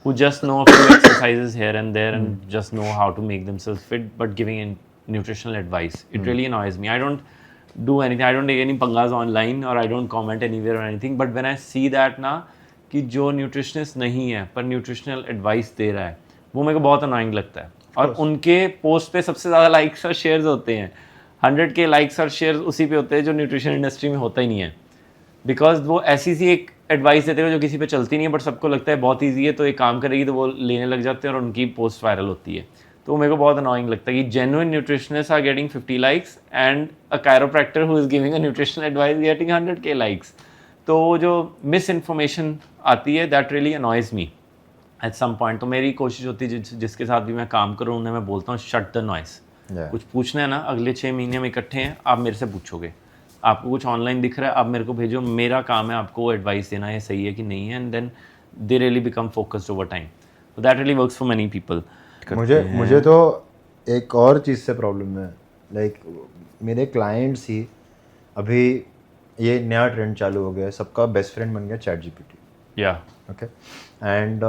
who just know a few exercises here and there and just know how to make themselves fit but giving nutritional advice. It really annoys me. I don't do anything. I don't take any pangas online or I don't comment anywhere or anything. But when I see that ना कि जो nutritionist नहीं है पर nutritional advice दे रहा है, वो मेरे को बहुत annoying लगता है. और उनके post पे सबसे ज़्यादा likes और shares होते हैं. 100K likes और shares उसी पे होते हैं जो nutrition industry में होता ही नहीं है. बिकॉज वो ऐसी सी एक एडवाइस देते हुए जो किसी पे चलती नहीं है बट सबको लगता है बहुत ईजी है तो एक काम करेगी तो वो लेने लग जाते हैं और उनकी पोस्ट वायरल होती है. तो मेरे को बहुत अनोइंग लगता है कि genuine nutritionist are getting 50 likes and a chiropractor who is giving a nutritional advice getting 100K likes. तो जो मिस इन्फॉर्मेशन आती है that really annoys me at some point. तो मेरी कोशिश होती है जिसके साथ भी मैं काम करूँ उन्हें मैं बोलता हूँ शट द नॉइस. कुछ पूछना है ना, अगले 6 महीने में इकट्ठे हैं, आप मेरे से पूछोगे. आपको कुछ ऑनलाइन दिख रहा है, आप मेरे को भेजो, मेरा काम है आपको एडवाइस देना है सही है कि नहीं है, and then they really become focused over time. So that really works for many people. मुझे तो एक और चीज़ से प्रॉब्लम है. लाइक मेरे क्लाइंट्स ही अभी ये नया ट्रेंड चालू हो गया है, सबका बेस्ट फ्रेंड बन गया chat GPT. Yeah. Okay and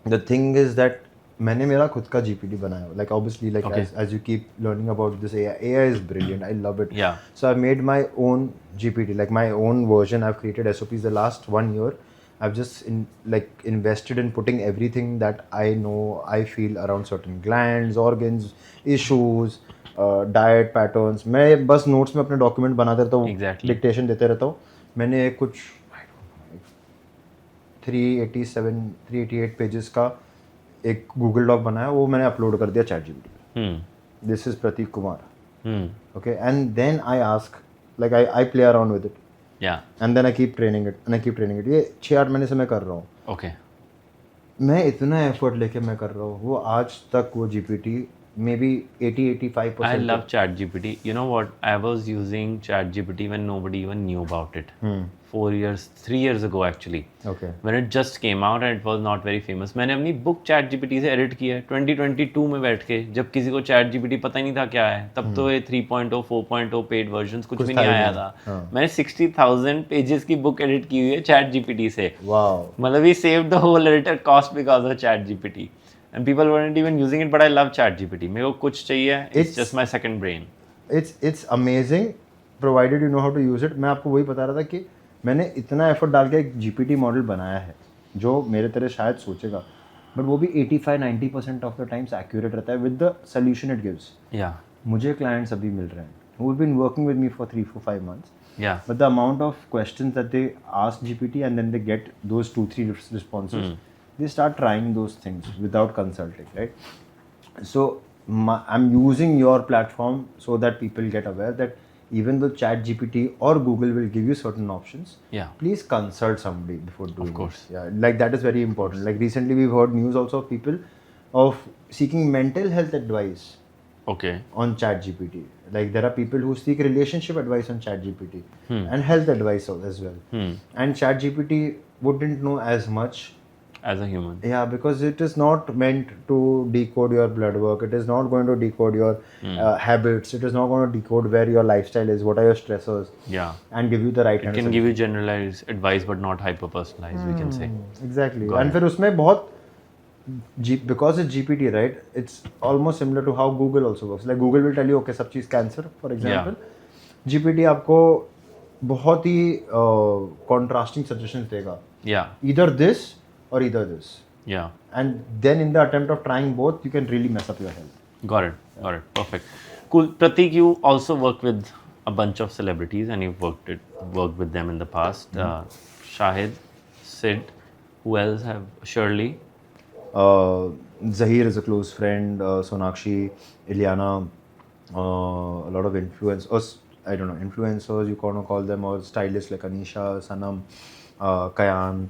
the thing is that मैंने मेरा खुद का जीपीटी बनाया, like obviously like Okay. as you keep learning about this AI is brilliant, I love it. Yeah. So I've made my own GPT, like my own version. I've created SOPs the last 1 year. I've just invested in putting everything that I know, I feel around certain glands, organs, issues, diet patterns. मैं बस notes में अपने document बनाते रहता हूँ, Exactly. dictation देते रहता हूँ. मैंने कुछ 388 पेजेस का एक गूगल डॉक बनाया, वो मैंने अपलोड कर दिया चैट जीपीटी पे. Hmm. This is Prateek Kumar. Hmm. Okay, and then I ask, like I play around with it, Yeah. and then I keep training it. ये 6-8 महीने से मैं कर रहा हूँ. Okay. मैं इतना एफर्ट लेके मैं कर रहा हूँ, वो आज तक वो GPT may be 80-85%. I love ChatGPT. You know what? I was using ChatGPT when nobody even knew about it. 3 years ago actually. Okay. When it just came out and it was not very famous. मैंने अपनी book ChatGPT से edit की है 2022 में बैठ के, जब किसी को ChatGPT पता ही नहीं था क्या है. तब तो ये 3.0 4.0 पेड वर्जन्स कुछ भी नहीं आया था. मैंने 60,000 पेजेस की बुक एडिट की हुई है ChatGPT से. Wow. मतलब we saved the whole editor cost because of ChatGPT. And people weren't even using it, but I love ChatGPT. मेरे को कुछ चाहिए, it's just my second brain. It's amazing provided you know how to use it. मैं आपको वही बता रहा था कि मैंने इतना एफर्ट डाल के एक जीपीटी मॉडल बनाया है जो मेरे तरह शायद सोचेगा, बट वो भी 85-90% ऑफ द टाइम्स एक्यूरेट रहता है with the solution it gives. Yeah. मुझे क्लाइंट्स अभी मिल रहे हैं who have been working with me for 3-4-5 months. Yeah. But the amount of questions that they ask GPT and then they get those 2-3 responses, they start trying those things without consulting, right? So I'm using your platform so that people get aware that even though chat GPT or Google will give you certain options, Yeah. please consult somebody before doing Of course. it. Yeah, like that is very important. Like recently we've heard news also of people of seeking mental health advice Okay. on chat GPT. Like there are people who seek relationship advice on chat GPT and health advice as well. And chat GPT wouldn't know as much. As a human. Yeah, because it is not meant to decode your blood work. It is not going to decode your habits. It is not going to decode where your lifestyle is, what are your stressors, Yeah. and give you the right It can give you generalized advice, but not hyper personalized. We can say. Exactly. Got And फिर उसमें बहुत because it's GPT, right? It's almost similar to how Google also works. Like Google will tell you, okay, सब चीज़ cancer, for example. GPT आपको बहुत ही contrasting suggestions देगा. Yeah. Either this or either this. Yeah. And then in the attempt of trying both, you can really mess up your health. Got it. Got it. Perfect. Cool. Prateek, you also work with a bunch of celebrities and you've worked with them in the past. Shahid, Sid, who else have Shirley? Zahir is a close friend, Sonakshi, Ilyana, a lot of influencers, I don't know, influencers you want to call them, or stylists like Anisha, Sanam, Kayan,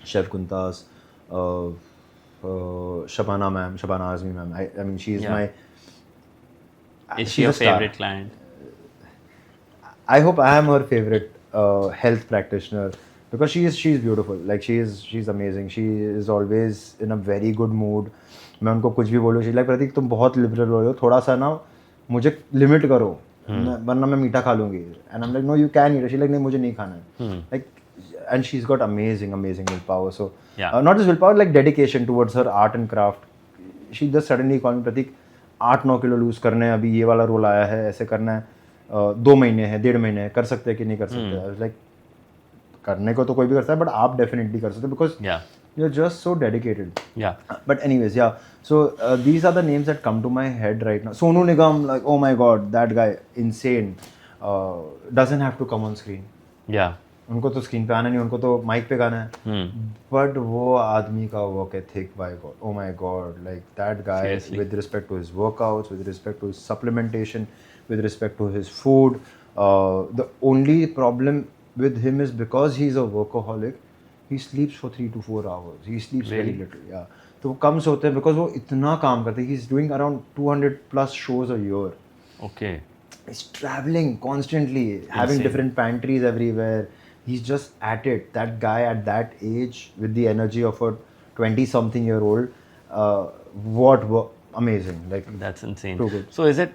Chef Kuntas, Shabana Azmi ma'am. I mean, she is Yeah. my... Is she's she your a star. favorite client? I hope I am her favorite health practitioner because she's beautiful. Like she's amazing. She is always in a very good mood. मैं उनको कुछ भी बोलूँ, she's like, प्रतीक तुम बहुत liberal हो, थोड़ा सा ना मुझे लिमिट करो, वरना मैं मीठा खा लूँगी. And I'm like, no, you can eat. She's like, नहीं मुझे नहीं खाना है. Like, and she's got amazing willpower. So Yeah. not just willpower, like dedication towards her art and craft. She just suddenly called me, Prateek 8-9 kilo loose करने हैं, अभी ये वाला रोल आया है, ऐसे करना है, 2 महीने है, 1.5 महीने है, कर सकते हैं कि नहीं कर सकते. लाइक करने को तो कोई भी करता है, बट आप डेफिनेटली कर सकते हो because Yeah. You are just so dedicated. Yeah. But anyways, yeah. So these are the names that come to my head right now. Sonu Nigam, like, oh my god, that guy, insane. Doesn't have to come on screen. Yeah. उनको तो screen पे आना नहीं, उनको तो mic पे गाना है. बट वो आदमी का work ethic, by god, oh my god, like that guy, with respect to his workouts, with respect to his supplementation, with respect to his food. The only problem with him is because he is a workaholic, he sleeps for 3 to 4 hours. He sleeps very little. या तो वो कम सोते हैं because वो इतना काम करते हैं. He is doing around 200+ shows a year. Okay. He's traveling constantly, having different pantries everywhere. He's just at it. That guy at that age with the energy of a 20-something-year-old, amazing. Like, That's insane. too good. So is it,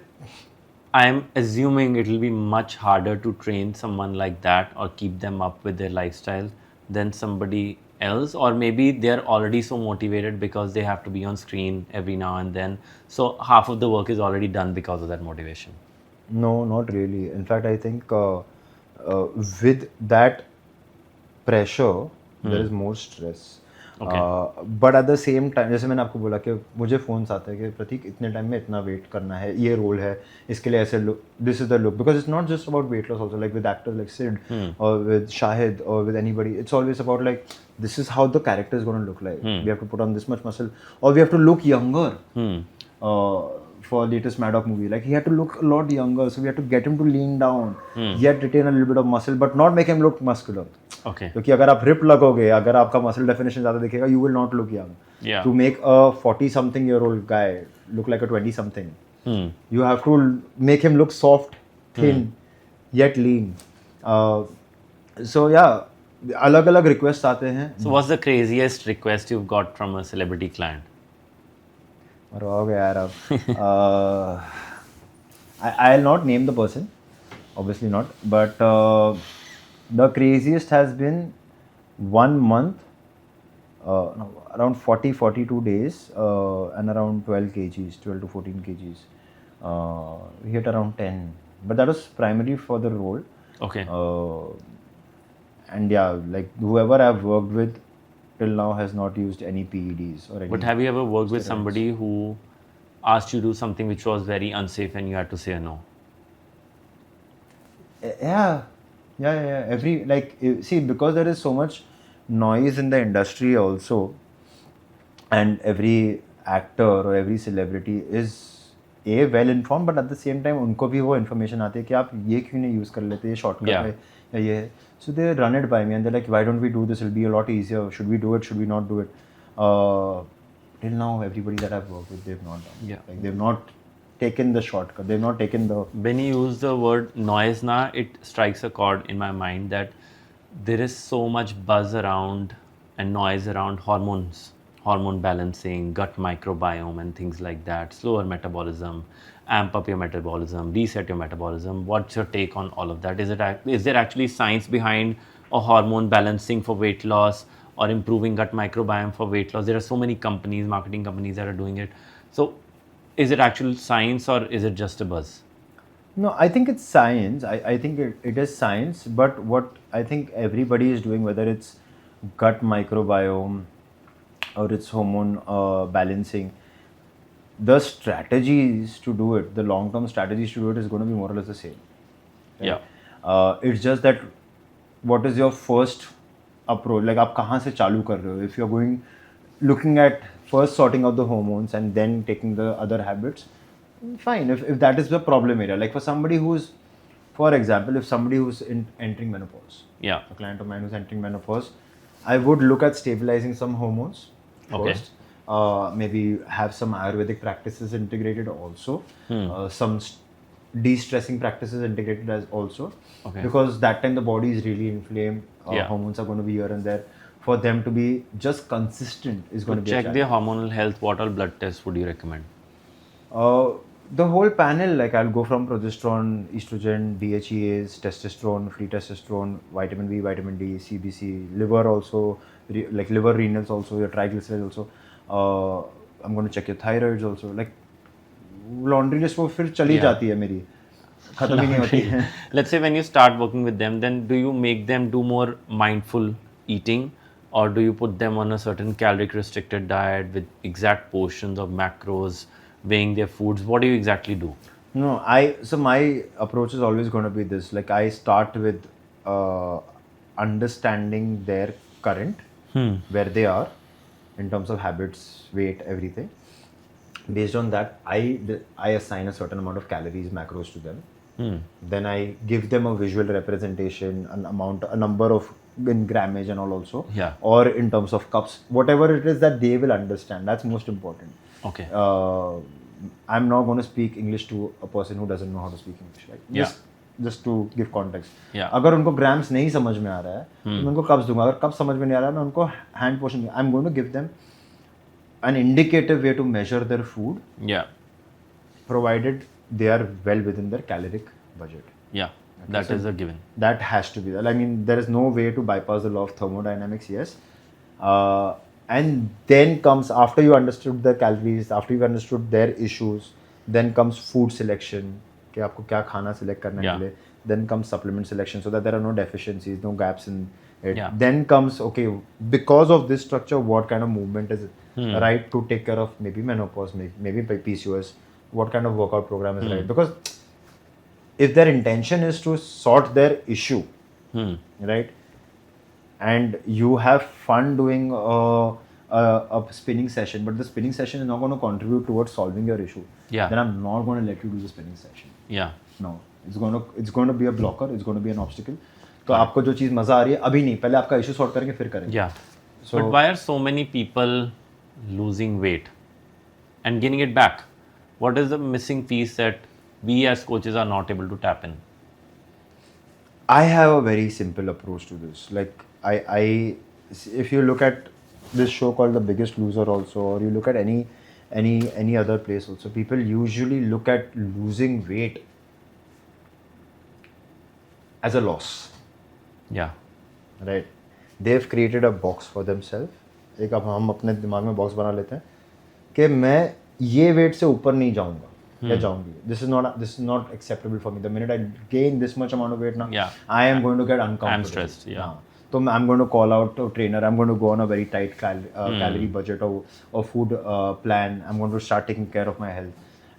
I'm assuming it will be much harder to train someone like that or keep them up with their lifestyle than somebody else, or maybe they're already so motivated because they have to be on screen every now and then. So half of the work is already done because of that motivation. No, not really. In fact, I think with that pressure, there is more stress. But at the same time, जैसे मैंने आपको बोला कि मुझे phones आते हैं कि प्रतीक इतने टाइम में इतना वेट करना है, ये रोल है, इसके लिए ऐसे look, this is the look, because it's not just about weight loss also, like with actors like Sid और विद शाहिद और with anybody, it's always about like this is how the character is gonna look like, we have to put on this much muscle और we have to look younger. For latest Maddock movie, like he had to look a lot younger, so we had to get him to lean down, yet retain a little bit of muscle, but not make him look muscular. Okay. क्योंकि अगर आप rib लगोगे, अगर आपका muscle definition ज़्यादा दिखेगा, you will not look young. Yeah. To make a 40-something-year-old guy look like a 20-something, you have to make him look soft, thin, yet lean. So yeah, अलग-अलग requests आते हैं. So what's the craziest request you've got from a celebrity client? मरवाओगे यार अब. I'll not name the person, obviously not, but the craziest has been 1 month, no, around 42 days, and around 12 kgs, 12 to 14 kgs. We hit around 10, but that was primarily for the role. Okay. And yeah, like whoever I've worked with till now has not used any PEDs or any. But have you ever worked with somebody who asked you to do something which was very unsafe and you had to say no? Yeah. Every, like, see, because there is so much noise in the industry also, and every actor or every celebrity is well informed, but at the same time उनको भी वो information आती है कि आप ये क्यों नहीं use कर लेते, ये shortcut है या ये है. So they run it by me and they're like, why don't we do this? It'll be a lot easier. Should we do it? Should we not do it? Till now, everybody that I've worked with, they've not done. Yeah. Like they've not taken the shortcut. They've not taken the. When you use the word noise now, it strikes a chord in my mind that there is so much buzz around and noise around hormones, hormone balancing, gut microbiome and things like that, slower metabolism, amp up your metabolism, reset your metabolism. What's your take on all of that? Is there actually science behind a hormone balancing for weight loss or improving gut microbiome for weight loss? There are so many companies, marketing companies that are doing it. So is it actual science or is it just a buzz? No, I think it's science. I think it is science, but what I think everybody is doing, whether it's gut microbiome or it's hormone balancing, the strategies to do it, the long-term strategies to do it is going to be more or less the same. Right? Yeah. It's just that what is your first approach? Like आप कहाँ से चालू कर रहे हो? If you're going, looking at first sorting out the hormones and then taking the other habits, fine. If that is the problem area, like for somebody who's, for example, if somebody who's entering menopause, Yeah. a client of mine who's entering menopause, I would look at stabilizing some hormones Okay. first. Maybe have some Ayurvedic practices integrated also, some de-stressing practices integrated as also, Okay. because that time the body is really inflamed, Yeah. hormones are going to be here and there. For them to be just consistent is going to be a Check challenge. their hormonal health. What all blood tests would you recommend? The whole panel, like I'll go from progesterone, estrogen, DHEAs, testosterone, free testosterone, vitamin B, vitamin D, CBC, liver also, like liver renals also, your triglycerides also. I'm going to check your thyroids also. Like laundry list वो फिर चली जाती है मेरी, खत्म ही नहीं होती है. Let's say when you start working with them, then do you make them do more mindful eating, or do you put them on a certain caloric restricted diet with exact portions of macros, weighing their foods? What do you exactly do? No, so my approach is always going to be this. Like I start with understanding their current, where they are in terms of habits, weight, everything. Based on that, I assign a certain amount of calories, macros to them. Then I give them a visual representation, a number of in grammage and all also. Yeah. Or in terms of cups, whatever it is that they will understand. That's most important. Okay. I'm not going to speak English to a person who doesn't know how to speak English. Right? Just to give context. Yeah. अगर उनको grams नहीं समझ में आ रहा है तो मैं उनको कप्स दूंगा. अगर कप्स समझ में नहीं आ रहा है मैं उनको हैंड पोर्शन दूंगा. I'm going to give them an indicative way to measure their food, Yeah. provided they are well within their caloric budget. Yeah, that is a given. That has to be there. I mean, there is no way to bypass the law of thermodynamics, yes. And then comes, after you understood the calories, after you understood their issues, then comes food selection, कि आपको क्या खाना select करने के लिए. Then comes supplement selection so that there are no deficiencies, no gaps in it. Then comes, okay, because of this structure, what kind of movement is right to take care of maybe menopause, maybe PCOS, what kind of workout program is right. Because if their intention is to sort their issue, right, and you have fun doing a spinning session, but the spinning session is not going to contribute towards solving your issue, then I'm not going to let you do the spinning session. No, it's going to be a blocker, it's going to be an obstacle. तो आपको जो चीज़ मज़ा आ रही है अभी नहीं, पहले आपका इशू सॉर्ट करेंगे फिर करेंगे. So, but why are so many people losing weight and gaining it back? What is the missing piece that we as coaches are not able to tap in? I have a very simple approach to this. Like if you look at this show called The Biggest Loser also, or you look at any other place also, people usually look at losing weight as a loss. Right. They've created a box for themselves. एक अब हम अपने दिमाग में box बना लेते हैं कि मैं ये वेट से ऊपर नहीं जाऊंगा या जाऊंगी. This is not acceptable for me. The minute I gain this much amount of weight now, I am going to get uncomfortable. I'm stressed. So I'm going to call out a trainer. I'm going to go on a very tight calorie budget or food plan. I'm going to start taking care of my health.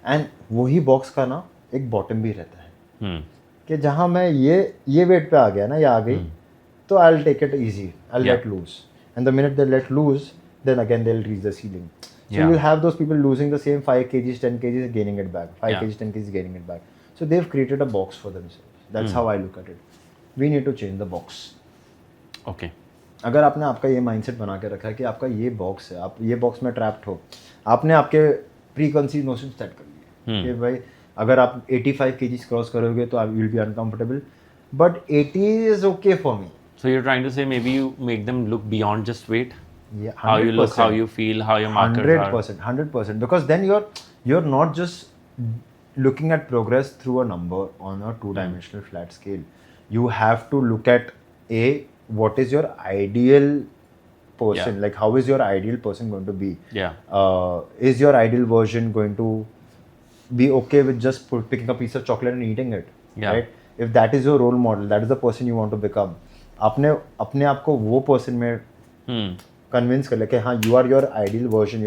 And वही box का ना एक bottom भी रहता है कि जहाँ मैं ये वेट पे आ गया ना या आ गई तो I'll take it easy. I'll let loose. And the minute they let loose, then again they'll reach the ceiling. So you'll have those people losing the same 5 kgs, 10 kgs, gaining it back. 5 kgs, 10 kgs, gaining it back. So they've created a box for themselves. That's how I look at it. We need to change the box. Okay. अगर आपने आपका ये mindset बना के रखा है कि आपका ये बॉक्स है, आप ये बॉक्स में ट्रैप्ड हो, आपने आपके प्री कंसीव नोशन सेट कर लिए कि भाई अगर आप 85 kgs क्रॉस करोगे तो आप will be uncomfortable, but 80 is okay for me. So you're trying to say maybe you make them look beyond just weight? Yeah, 100%. How you look, how you feel, how your markers 100%, 100%. Because then you're not just looking at progress through a number on a two-dimensional flat scale. You have to look at what is your ideal person? Like how is your ideal person going to be? Is your ideal version going to be okay with just picking a piece of chocolate and eating it? Right? If that is your role model, that is the person you want to become. अपने आप को वो person में convince कर ले कि हाँ you are your ideal version,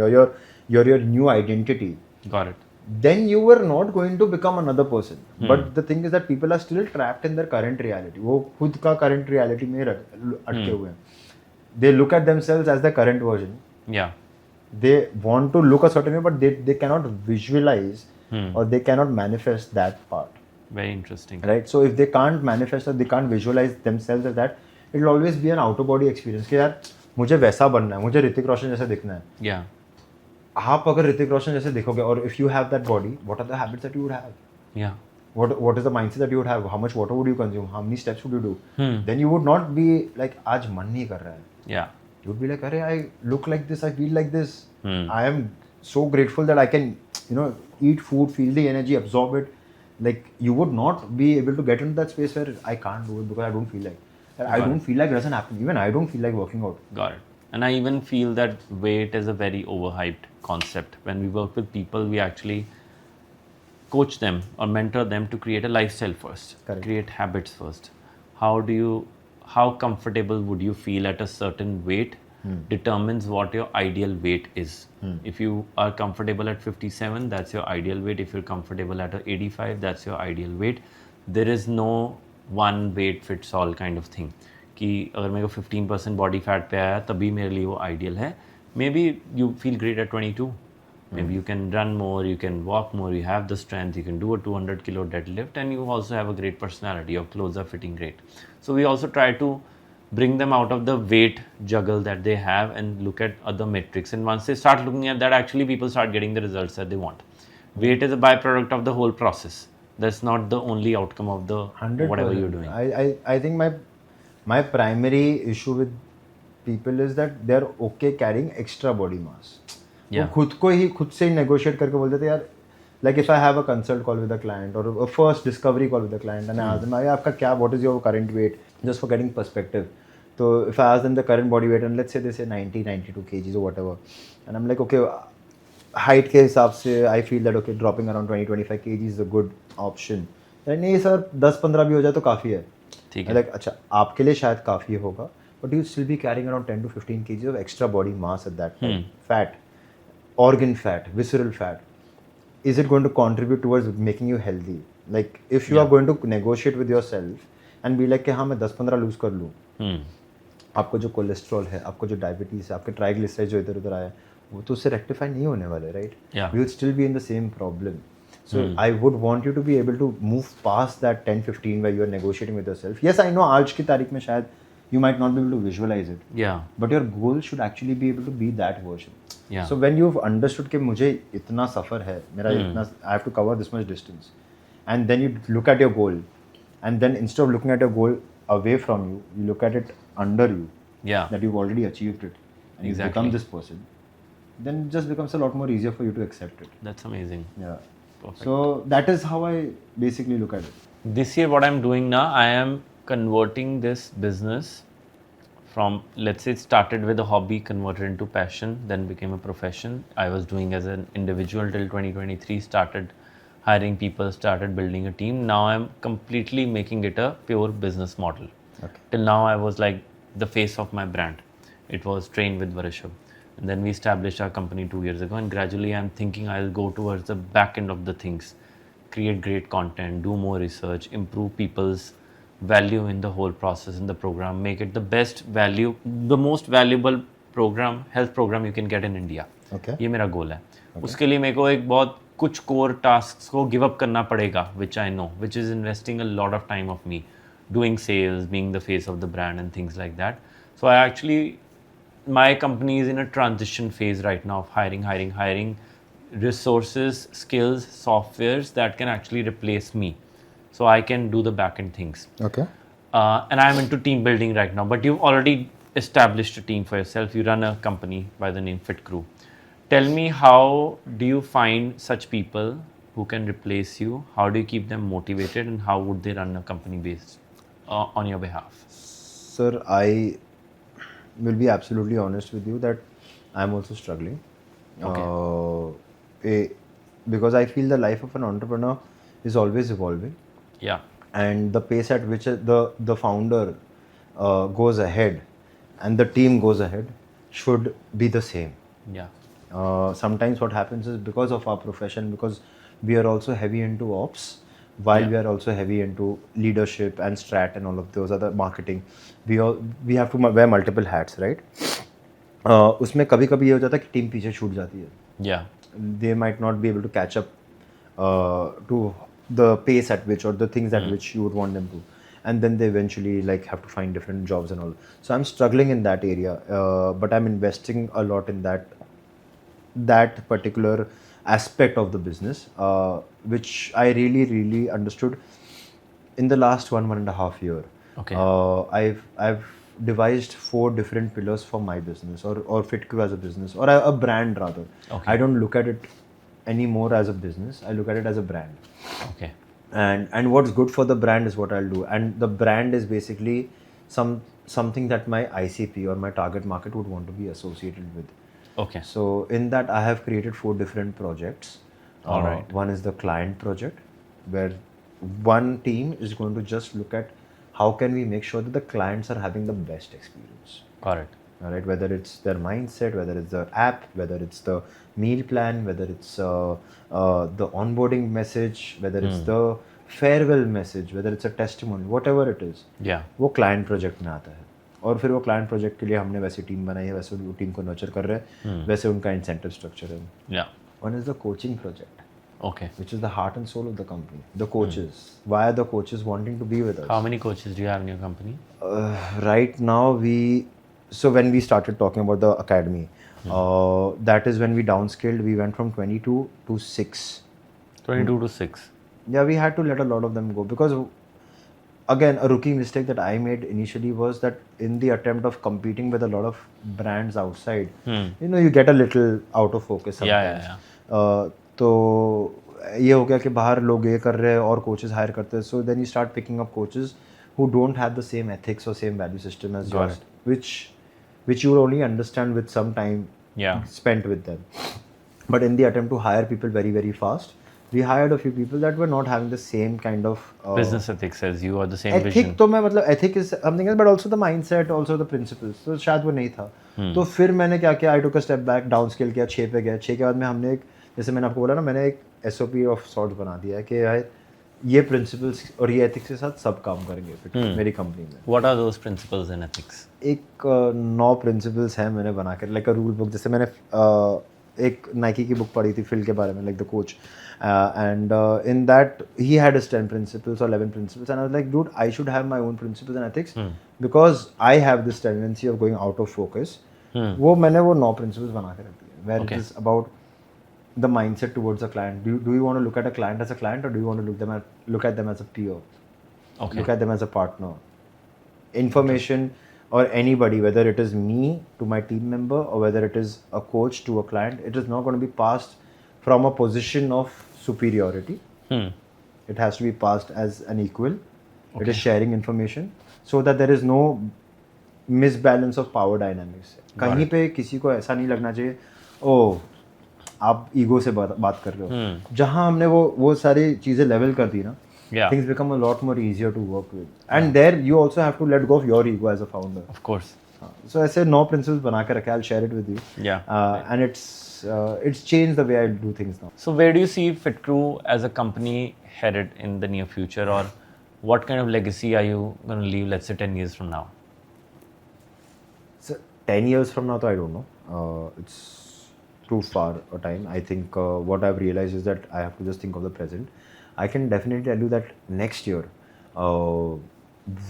your new identity. Got it. Then you were not going to become another person. But the thing is that people are still trapped in their current reality. वो खुद का current reality में अटके हुए हैं. They look at themselves as the current version. They want to look a certain way, but they cannot visualize or they cannot manifest that part. Very interesting. Right. So if they can't manifest or they can't visualize themselves as that, it will always be an outer body experience कि यार मुझे वैसा बनना है, मुझे ऋतिक रोशन जैसा दिखना है. आप अगर ऋतिक रोशन जैसे दिखोगे और if you have that body, what are the habits that you would have? What is the mindset that you would have? How much water would you consume? How many steps would you do? Then you would not be like आज मन नहीं कर रहा है. You would be like अरे I look like this, I feel like this. I am so grateful that I can eat food, feel the energy, absorb it. Like you would not be able to get into that space where I can't do it because I don't feel like. I don't feel like it doesn't happen. Even I don't feel like working out. Got it. And I even feel that weight is a very overhyped concept. When we work with people, we actually coach them or mentor them to create a lifestyle first. Correct. Create habits first. How comfortable would you feel at a certain weight determines what your ideal weight is. If you are comfortable at 57, that's your ideal weight. If you're comfortable at 85, that's your ideal weight. There is no one weight fits all kind of thing. कि अगर मेरे को 15% body fat पे आया तभी मेरे लिए वो ideal है. Maybe you feel great at 22. Maybe you can run more, you can walk more, you have the strength, you can do a 200 kilo deadlift, and you also have a great personality. Your clothes are fitting great. So we also try to bring them out of the weight juggle that they have and look at other metrics. And once they start looking at that, actually people start getting the results that they want. Weight is a byproduct of the whole process. That's not the only outcome of the 100%. Whatever you're doing. I think my primary issue with people is that they're okay carrying extra body mass. वो खुद से ही negotiate करके बोलते थे यार Like if I have a consult call with a client or a first discovery call with a client and I ask them, "Aapka kya? What is your current weight?" Just for getting perspective. So if I ask them the current body weight and let's say they say 90, 92 kgs or whatever, and I'm like, okay, height के हिसाब से I feel that okay, dropping around 20-25 kgs is a good option. नहीं sir 10-15 भी हो जाए तो काफ़ी है. ठीक है. Like अच्छा आपके लिए शायद काफ़ी होगा, but you still be carrying around 10 to 15 kgs of extra body mass at that time. Fat, organ fat, visceral fat. Is it going to contribute towards making you healthy? Like if you are going to negotiate with yourself and be like कि हाँ मैं 10-15 lose कर लूँ, आपको जो cholesterol है, आपको जो डायबिटीज़ है, आपके ट्राइग्लिसराइड जो इधर उधर आया वो तो उससे रेक्टिफाई नहीं होने वाले, right? We will still be in the same problem. So I would want you to be able to move past that 10-15 where you are negotiating with yourself. Yes, I know आज की तारीख में शायद you might not be able to visualize it. Yeah. But your goal should actually be able to be that version. Yeah. So when you've understood कि मुझे इतना सफ़र है, मेरा इतना I have to cover this much distance, and then you look at your goal, and then instead of looking at your goal away from you, you look at it under you. Yeah. That you've already achieved it, and you become this person. Then it just becomes a lot more easier for you to accept it. That's amazing. Yeah. Perfect. So that is how I basically look at it. This year, what I'm doing now, I am converting this business from, let's say, it started with a hobby, converted into passion, then became a profession. I was doing as an individual till 2023, started hiring people, started building a team. Now I'm completely making it a pure business model. Okay. Till now, I was like the face of my brand. It was Train with Varishab. And then we established our company 2 years ago, and gradually I'm thinking I'll go towards the back end of the things, create great content, do more research, improve people's value in the whole process, in the program, make it the best value, the most valuable program, health program you can get in India. Okay. ये मेरा गोल है. उसके लिए मेरे को एक बहुत कुछ core tasks को give up करना पड़ेगा, which I know, which is investing a lot of time of me, doing sales, being the face of the brand and things like that. So I actually, my company is in a transition phase right now of hiring resources, skills, softwares that can actually replace me. So I can do the back end things. Okay. And I'm into team building right now, but you've already established a team for yourself. You run a company by the name FitCru. Tell me, how do you find such people who can replace you? How do you keep them motivated, and how would they run a company based on your behalf? Sir, I will be absolutely honest with you that I'm also struggling. Because I feel the life of an entrepreneur is always evolving. Yeah. And the pace at which the founder goes ahead and the team goes ahead should be the same. Yeah. Sometimes what happens is because of our profession, because we are also heavy into ops, while we are also heavy into leadership and strat and all of those other marketing, we have to wear multiple hats, right? उसमें कभी कभी ये हो जाता है कि team पीछे छूट जाती है. Yeah. They might not be able to catch up to the pace at which or the things at which you would want them to, and then they eventually like have to find different jobs and all. So I'm struggling in that area, but I'm investing a lot in that particular aspect of the business, which I really understood in the last 1.5 years. Okay. I've devised 4 different pillars for my business or FitCru as a business or a brand rather. Okay. I don't look at it anymore as a business. I look at it as a brand. Okay. And what's good for the brand is what I'll do. And the brand is basically something that my ICP or my target market would want to be associated with. Okay. So in that I have created 4 different projects. All right. One is the client project, where one team is going to just look at how can we make sure that the clients are having the best experience. Got it. All right, whether it's their mindset, whether it's the app, whether it's the meal plan, whether it's the onboarding message, whether it's the farewell message, whether it's a testimony, whatever it is. Yeah. वो client project में आता है. और फिर वो client project के लिए हमने वैसे टीम बनाई है, वैसे वो टीम को nurture कर रहे हैं, वैसे उनका incentive structure है. Yeah. One is the coaching project. Okay. Which is the heart and soul of the company. The coaches. Why are the coaches wanting to be with us? How many coaches do you have in your company? Right now, when we started talking about the academy, that is when we downscaled. We went from 22 to 6. 22 to 6. Yeah, we had to let a lot of them go because, again, a rookie mistake that I made initially was that in the attempt of competing with a lot of brands outside, you get a little out of focus sometimes. Yeah. So ये हो गया कि बाहर लोग ये कर रहे हैं और कोचेस हायर करते हैं, so then you start picking up coaches who don't have the same ethics or same value system as Got yours, which you will only understand with some time Yeah. spent with them. But in the attempt to hire people very very fast, we hired a few people that were not having the same kind of Business ethics as you or the same ethic. vision. तो मैं मतलब ethic is something else, but also the mindset, also the principles. तो शायद वो नहीं था. तो फिर मैंने क्या किया, I took a step back, down scale किया, 6 पे गया. 6 के बाद में हमने एक, जैसे मैंने आपको बोला ना, मैंने एक SOP of sorts बना दिया है कि यार ये प्रिंसिपल्स और ये एथिक्स के साथ सब काम करेंगे फिर मेरी कंपनी में. What are those principles and ethics? एक 9 प्रिंसिपल्स हैं मैंने बना कर, लाइक अ रूल बुक. जैसे मैंने एक नाइकी की बुक पढ़ी थी फिल के बारे में, like the coach, and in that he had his 10 principles और 11 principles, and I was like dude, I should have my own principles and ethics because I have this tendency of going out of focus. वो मैंने वो 9 principles बना के रख दिए, where it is about the mindset towards a client. Do you want to look at a client as a client, or do you want to look at them as a peer? Okay. Look at them as a partner. Information or anybody, whether it is me to my team member or whether it is a coach to a client, it is not going to be passed from a position of superiority. It has to be passed as an equal. It is sharing information so that there is no misbalance of power dynamics. कहीं पे किसी को ऐसा नहीं लगना चाहिए ओ आप ego से बात कर रहे हो. जहाँ हमने वो सारी चीज़ें लेवल कर दी ना, things become a lot more easier to work with. And there you also have to let go of your ego as a founder. Of course. So ऐसे 9 principles बना के रखे, I'll share it with you. Yeah. And it's changed the way I do things now. So where do you see FitCru as a company headed in the near future, or what kind of legacy are you going to leave, let's say 10 years from now? So 10 years from now, I don't know. It's too far a time. I think what I've realized is that I have to just think of the present. I can definitely tell you that next year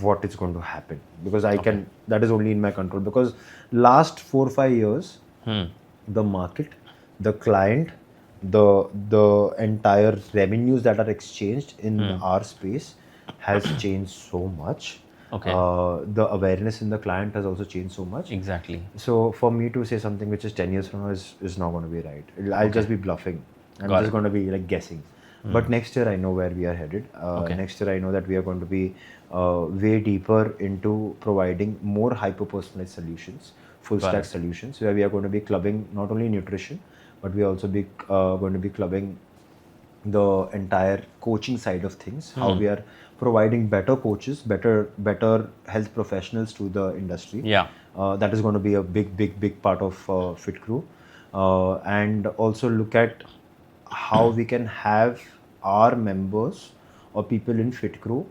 what is going to happen, because I can, that is only in my control, because last 4-5 years the market, the client, the entire revenues that are exchanged in our space has changed so much. Okay. The awareness in the client has also changed so much. Exactly. So for me to say something which is 10 years from now is not going to be right. I'll just be bluffing. I'm just going to be like guessing. But next year I know where we are headed. Next year I know that we are going to be way deeper into providing more hyper-personalized solutions, full stack solutions, where we are going to be clubbing not only nutrition, but we are also going to be clubbing the entire coaching side of things, how we are providing better coaches, better health professionals to the industry. Yeah. That is going to be a big part of FitCru, and also look at how we can have our members or people in FitCru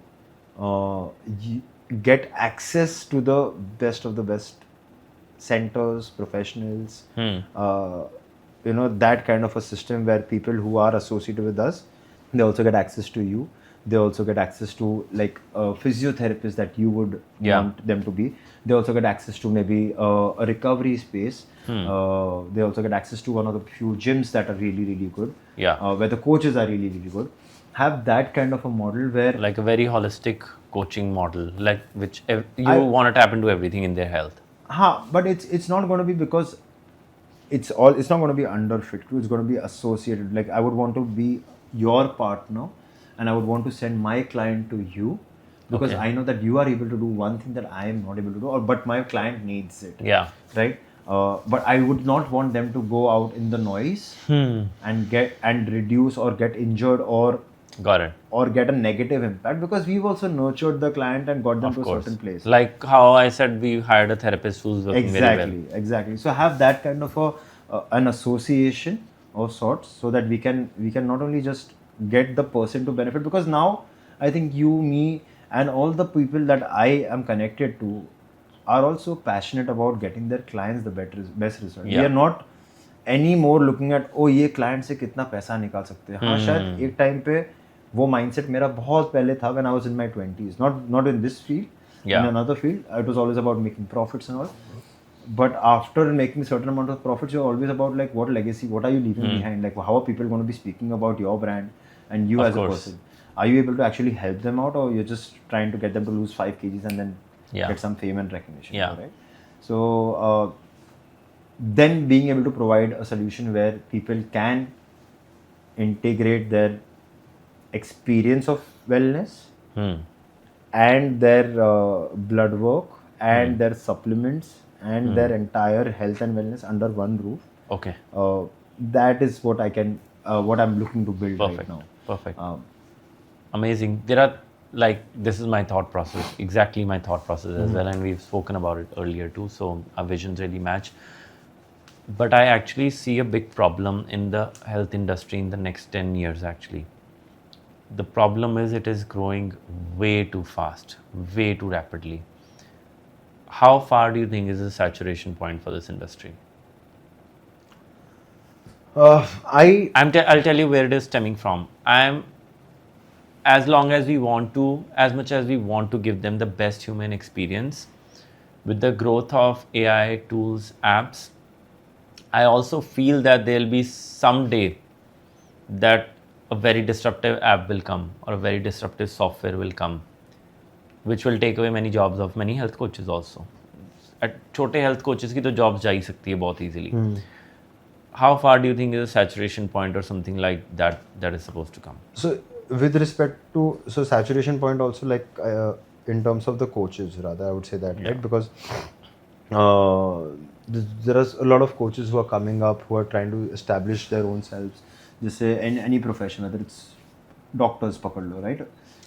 get access to the best of the best centers, professionals, that kind of a system where people who are associated with us, they also get access to you. They also get access to like a physiotherapist that you would want them to be. They also get access to maybe a recovery space. They also get access to one of the few gyms that are really good. Where the coaches are really good. Have that kind of a model where, like a very holistic coaching model, like which you want to tap into everything in their health. But it's not going to be because it's not going to be under FitCru. It's going to be associated. Like I would want to be your partner, and I would want to send my client to you, because I know that you are able to do one thing that I am not able to do, but my client needs it. Yeah. Right? But I would not want them to go out in the noise and reduce or get injured or get a negative impact, because we've also nurtured the client and got them to a certain place. Like how I said, we hired a therapist who's working very well. Exactly. So have that kind of an association of sorts, so that we can not only just get the person to benefit, because now I think you, me, and all the people that I am connected to are also passionate about getting their clients the best result. We are not anymore looking at ये client से कितना पैसा निकाल सकते हैं. हाँ, शायद एक टाइम पे वो mindset मेरा बहुत पहले था, when I was in my 20s, not in this field, in another field. It was always about making profits and all. But after making certain amount of profits, you're always about like what legacy, what are you leaving behind, like how are people going to be speaking about your brand and you as a person. Are you able to actually help them out, or you're just trying to get them to lose 5 kgs and then get some fame and recognition? Right? So then being able to provide a solution where people can integrate their experience of wellness and their blood work and their supplements and their entire health and wellness under one roof. Okay. That is what I'm looking to build right now. Perfect. Amazing. There are this is my thought process, exactly my thought process as well, and we've spoken about it earlier too, so our visions really match. But I actually see a big problem in the health industry in the next 10 years actually. The problem is it is growing way too fast, way too rapidly. How far do you think is the saturation point for this industry? I'll tell you where it is stemming from. As much as we want to give them the best human experience, with the growth of AI tools, apps, I also feel that there'll be someday that a very disruptive app will come or a very disruptive software will come, which will take away many jobs of many health coaches also. At छोटे health coaches की तो jobs जा ही सकती है बहुत easily. How far do you think is a saturation point or something like that is supposed to come? So with respect to saturation point also, like in terms of the coaches rather, I would say that, right? Because there are a lot of coaches who are coming up who are trying to establish their own selves. Just say in any profession, whether it's doctors, pakad lo, right?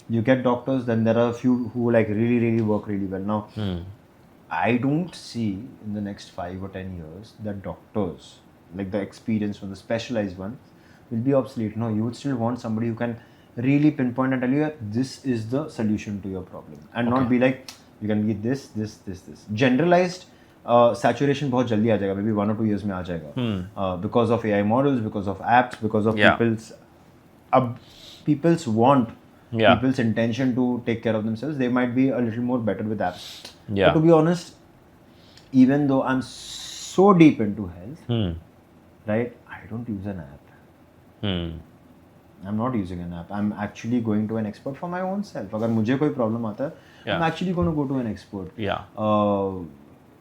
You get doctors, then there are a few who like really work really well. Now, I don't see in the next 5 or 10 years that doctors, like the experienced one, the specialized one, will be obsolete. No, you would still want somebody who can really pinpoint and tell you that this is the solution to your problem, and not be like you can be this. Generalized saturation बहुत जल्दी आ जाएगा, maybe 1 or 2 years में आ जाएगा, because of AI models, because of apps, because of people's want, people's intention to take care of themselves. They might be a little more better with apps. But to be honest, even though I'm so deep into health, right, I don't use an app. I'm not using an app. I'm actually going to an expert for my own self. अगर मुझे कोई problem आता है, I'm actually going to go to an expert.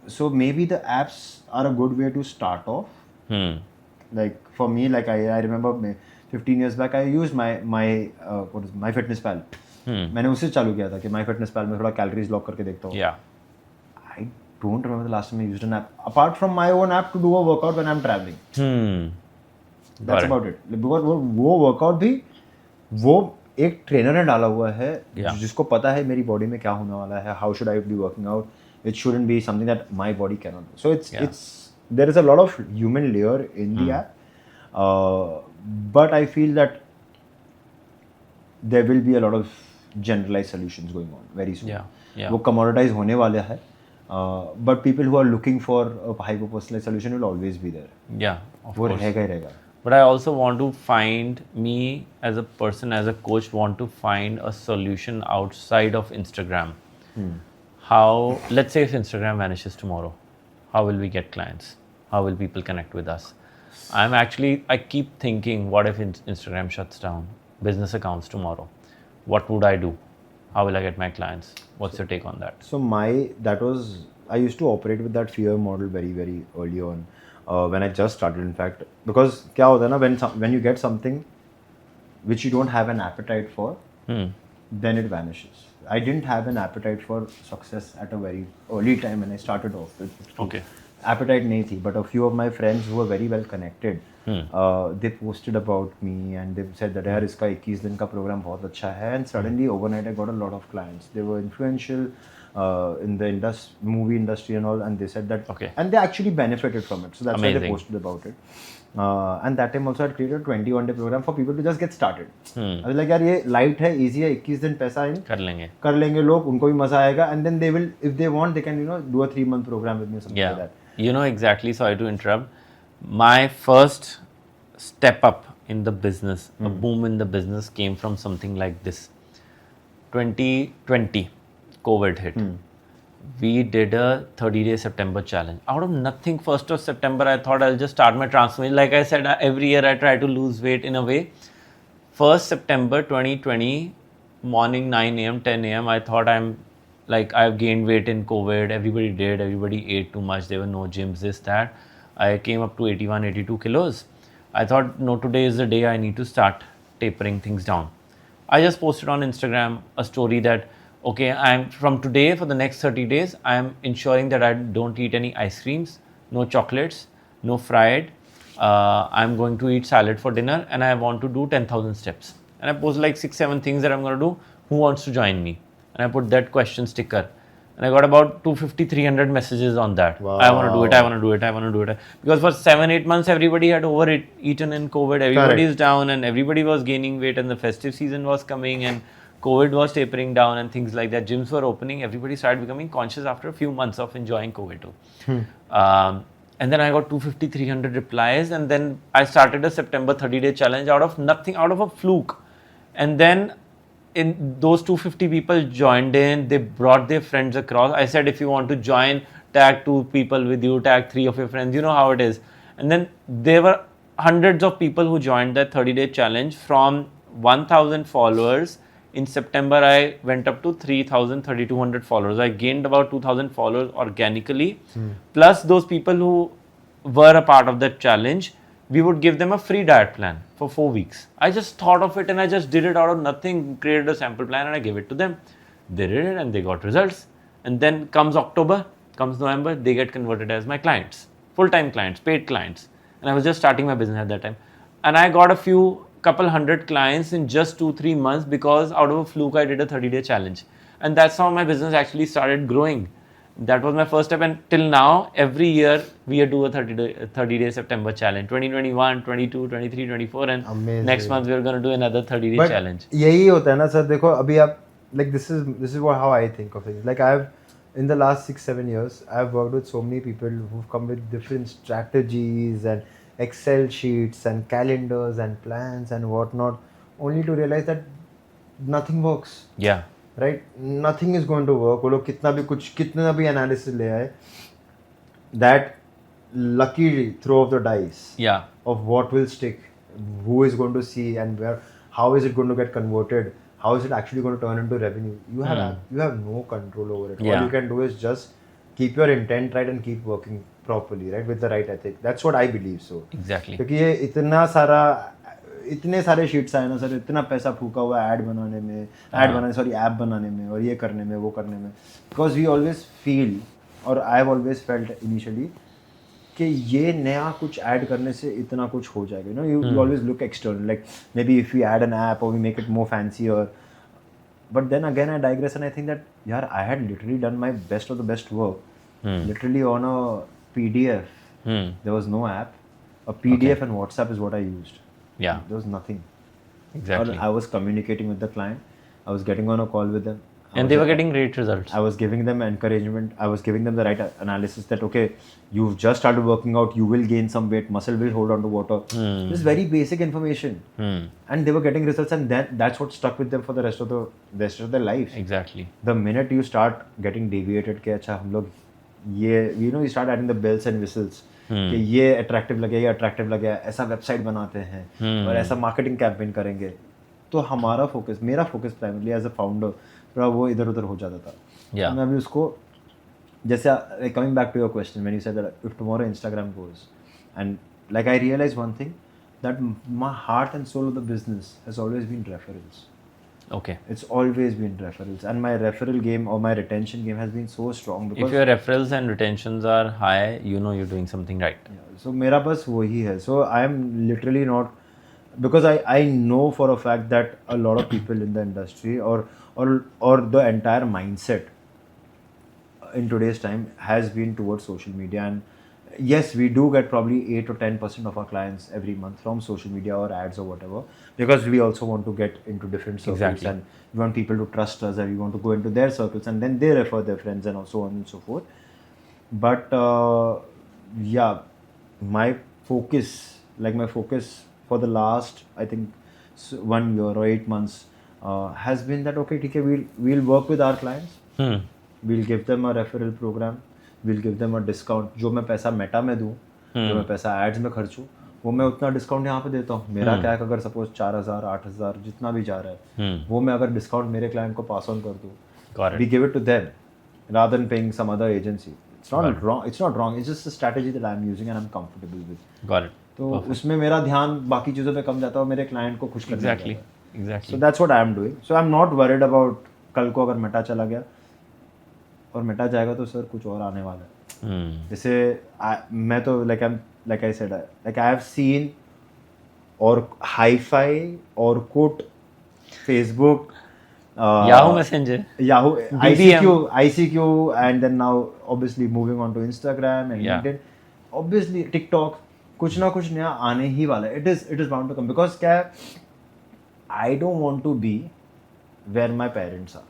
So maybe the apps are a good way to start off. Like for me, like I remember 15 years back, I used my MyFitnessPal. मैंने उससे चालू किया था कि MyFitnessPal में थोड़ा calories log करके देखता हूँ. I don't remember the last time I used an app apart from my own app to do a workout when I'm traveling. That's about it. Because वो workout भी वो एक ट्रेनर ने डाला हुआ है जिसको पता है मेरी बॉडी में क्या होने वाला है. How should I be working out? It shouldn't be something that my body cannot do. So it's there is a lot of human layer in the app, but I feel that there will be a lot of generalized solutions going on very soon. वो commoditize होने वाला है, but people who are looking for a hyper personalized solution will always be there. वो रहेगा ही रहेगा. But I also want to find, me as a person, as a coach, want to find a solution outside of Instagram. How, let's say if Instagram vanishes tomorrow, how will we get clients? How will people connect with us? I keep thinking, what if Instagram shuts down business accounts tomorrow? What would I do? How will I get my clients? What's your take on that? So I used to operate with that fear model very early on. When I just started, in fact, because क्या होता है ना, when you get something which you don't have an appetite for, then it vanishes. I didn't have an appetite for success at a very early time when I started off. Appetite नहीं थी, but a few of my friends who were very well connected, they posted about me and they said that यार इसका 21 दिन का program बहुत अच्छा है, and suddenly overnight I got a lot of clients. They were influential in the movie industry and all, and they said that, and they actually benefited from it. So that's why they posted about it. And that time also I created a 21-day program for people to just get started. I was like, यार ये light है, easy है, 21 दिन पैसा इन कर लेंगे लोग, उनको भी मजा आएगा, and then they will, if they want, they can do a 3-month program with me, something like that. You know exactly, sorry to interrupt. My first step up in the business, a boom in the business came from something like this. 2020, COVID hit. We did a 30-day September challenge. Out of nothing, 1st of September, I thought I'll just start my transformation. Like I said, every year I try to lose weight in a way. 1st September 2020, morning 9 a.m., 10 a.m., I thought I've gained weight in COVID. Everybody ate too much. There were no gyms, this, that. I came up to 81, 82 kilos. I thought, no, today is the day I need to start tapering things down. I just posted on Instagram a story that, okay, I'm from today for the next 30 days, I'm ensuring that I don't eat any ice creams, no chocolates, no fried. I'm going to eat salad for dinner and I want to do 10,000 steps. And I posted like 6-7 things that I'm going to do. Who wants to join me? And I put that question sticker. And I got about 250-300 messages on that. Wow. I want to do it, I want to do it, I want to do it. Because for 7-8 months, everybody had overeaten in COVID. Everybody is down and everybody was gaining weight and the festive season was coming and COVID was tapering down and things like that. Gyms were opening. Everybody started becoming conscious after a few months of enjoying COVID too. And then I got 250-300 replies. And then I started a September 30-day challenge out of nothing, out of a fluke. And then in those 250 people joined in, they brought their friends across. I said, if you want to join, tag 2 people with you, tag 3 of your friends, you know how it is. And then there were hundreds of people who joined that 30-day challenge. From 1,000 followers, in September, I went up to 3,000, 3,200 followers. I gained about 2,000 followers organically. Plus those people who were a part of that challenge, we would give them a free diet plan for 4 weeks. I just thought of it and I just did it out of nothing, created a sample plan and I gave it to them. They did it and they got results. And then comes October, comes November, they get converted as my clients, full-time clients, paid clients. And I was just starting my business at that time. And I got couple hundred clients in just 2-3 months because out of a fluke, I did a 30-day challenge. And that's how my business actually started growing. That was my first step, and till now, every year we do a 30-day September challenge. 2021, 22, 23, 24, and Amazing. Next month we're going to do another 30-day challenge. यही होता है ना sir, देखो अभी आप like this is what how I think of things. Like I've in the last 6-7 years, I've worked with so many people who've come with different strategies and Excel sheets and calendars and plans and whatnot, only to realize that nothing works. Yeah. Right? Nothing is going to work. वो लोग कितना भी analysis ले आए, that lucky throw of the dice of what will stick, who is going to see and where, how is it going to get converted, how is it actually going to turn into revenue. You have no control over it. All you can do is just keep your intent right and keep working properly, right, with the right ethic. That's what I believe. So Exactly. क्योंकि ये इतने सारे sheets आए ना sir, इतना पैसा फूका हुआ है ऐप बनाने में और ये करने में वो करने में, बिकॉज वी ऑलवेज फील और I have always felt initially कि ये नया कुछ ऐड करने से इतना कुछ हो जाएगा. You know, you always look external, like may be if you add an app और we make it more fancier. But then again I digress and I think that I had literally done my best of the best work literally on a PDF. There was no app. A PDF and WhatsApp is what I used. Yeah. There was nothing. Exactly. I was communicating with the client. I was getting on a call with them. And they were getting great results. I was giving them encouragement. I was giving them the right analysis that, okay, you've just started working out, you will gain some weight, muscle will hold on to water. This is very basic information. And they were getting results, and that's what stuck with them for the rest of their life. Exactly. The minute you start getting deviated, कि अच्छा हम लोग ये, you know, you start adding the bells and whistles. कि ये attractive लगे, ऐसा website बनाते हैं और ऐसा मार्केटिंग कैंपेन करेंगे, तो हमारा फोकस, मेरा focus primarily as a founder थोड़ा वो इधर उधर हो जाता था. मैं अभी उसको, जैसे coming back to your question when you said that if tomorrow Instagram goes, and like I realize one thing, that my heart and soul of the business has always been referrals. Okay. It's always been referrals, and my referral game or my retention game has been so strong because if your referrals and retentions are high, you know you're doing something right. So मेरा बस वही है. So I am literally not, because I know for a fact that a lot of people in the industry or the entire mindset in today's time has been towards social media. And yes, we do get probably 8 or 10% of our clients every month from social media or ads or whatever, because we also want to get into different circles. Exactly. And we want people to trust us, and we want to go into their circles, and then they refer their friends and so on and so forth. But my focus for the last, I think 1 year or 8 months has been that, okay, ठीक है, we'll work with our clients. We'll give them a referral program. We'll give them a discount. जो मैं पैसा Meta में दूँ, जो मैं पैसा एड्स में खर्चूँ, वो मैं उतना डिस्काउंट यहाँ पे देता हूँ. मेरा क्या है, अगर सपोज 4,000 8,000 जितना भी जा रहा है, वो मैं अगर डिस्काउंट मेरे क्लाइंट को पास ऑन कर दूँ, we give it to them rather than paying some other agency. It's not wrong. It's not wrong. It's just a strategy that I'm using and I'm comfortable with. Got it. तो उसमें मेरा ध्यान बाकी चीज़ों पे कम जाता है और मेरे क्लाइंट को खुश करना Exactly. जाता है. Exactly. So that's what I am doing. So I'm not worried about कल को अगर मेटा चला गया और मेटा जाएगा तो सर कुछ और आने वाला है. जैसे मैं तो like I said, like I have seen और Hi-Fi, Orkut, Facebook, Yahoo Messenger, Yahoo, BBM. ICQ, and then now obviously moving on to Instagram and Yeah. LinkedIn. Obviously TikTok, कुछ ना कुछ नया आने ही वाला है. It is bound to come because क्या है, I don't want to be where my parents are.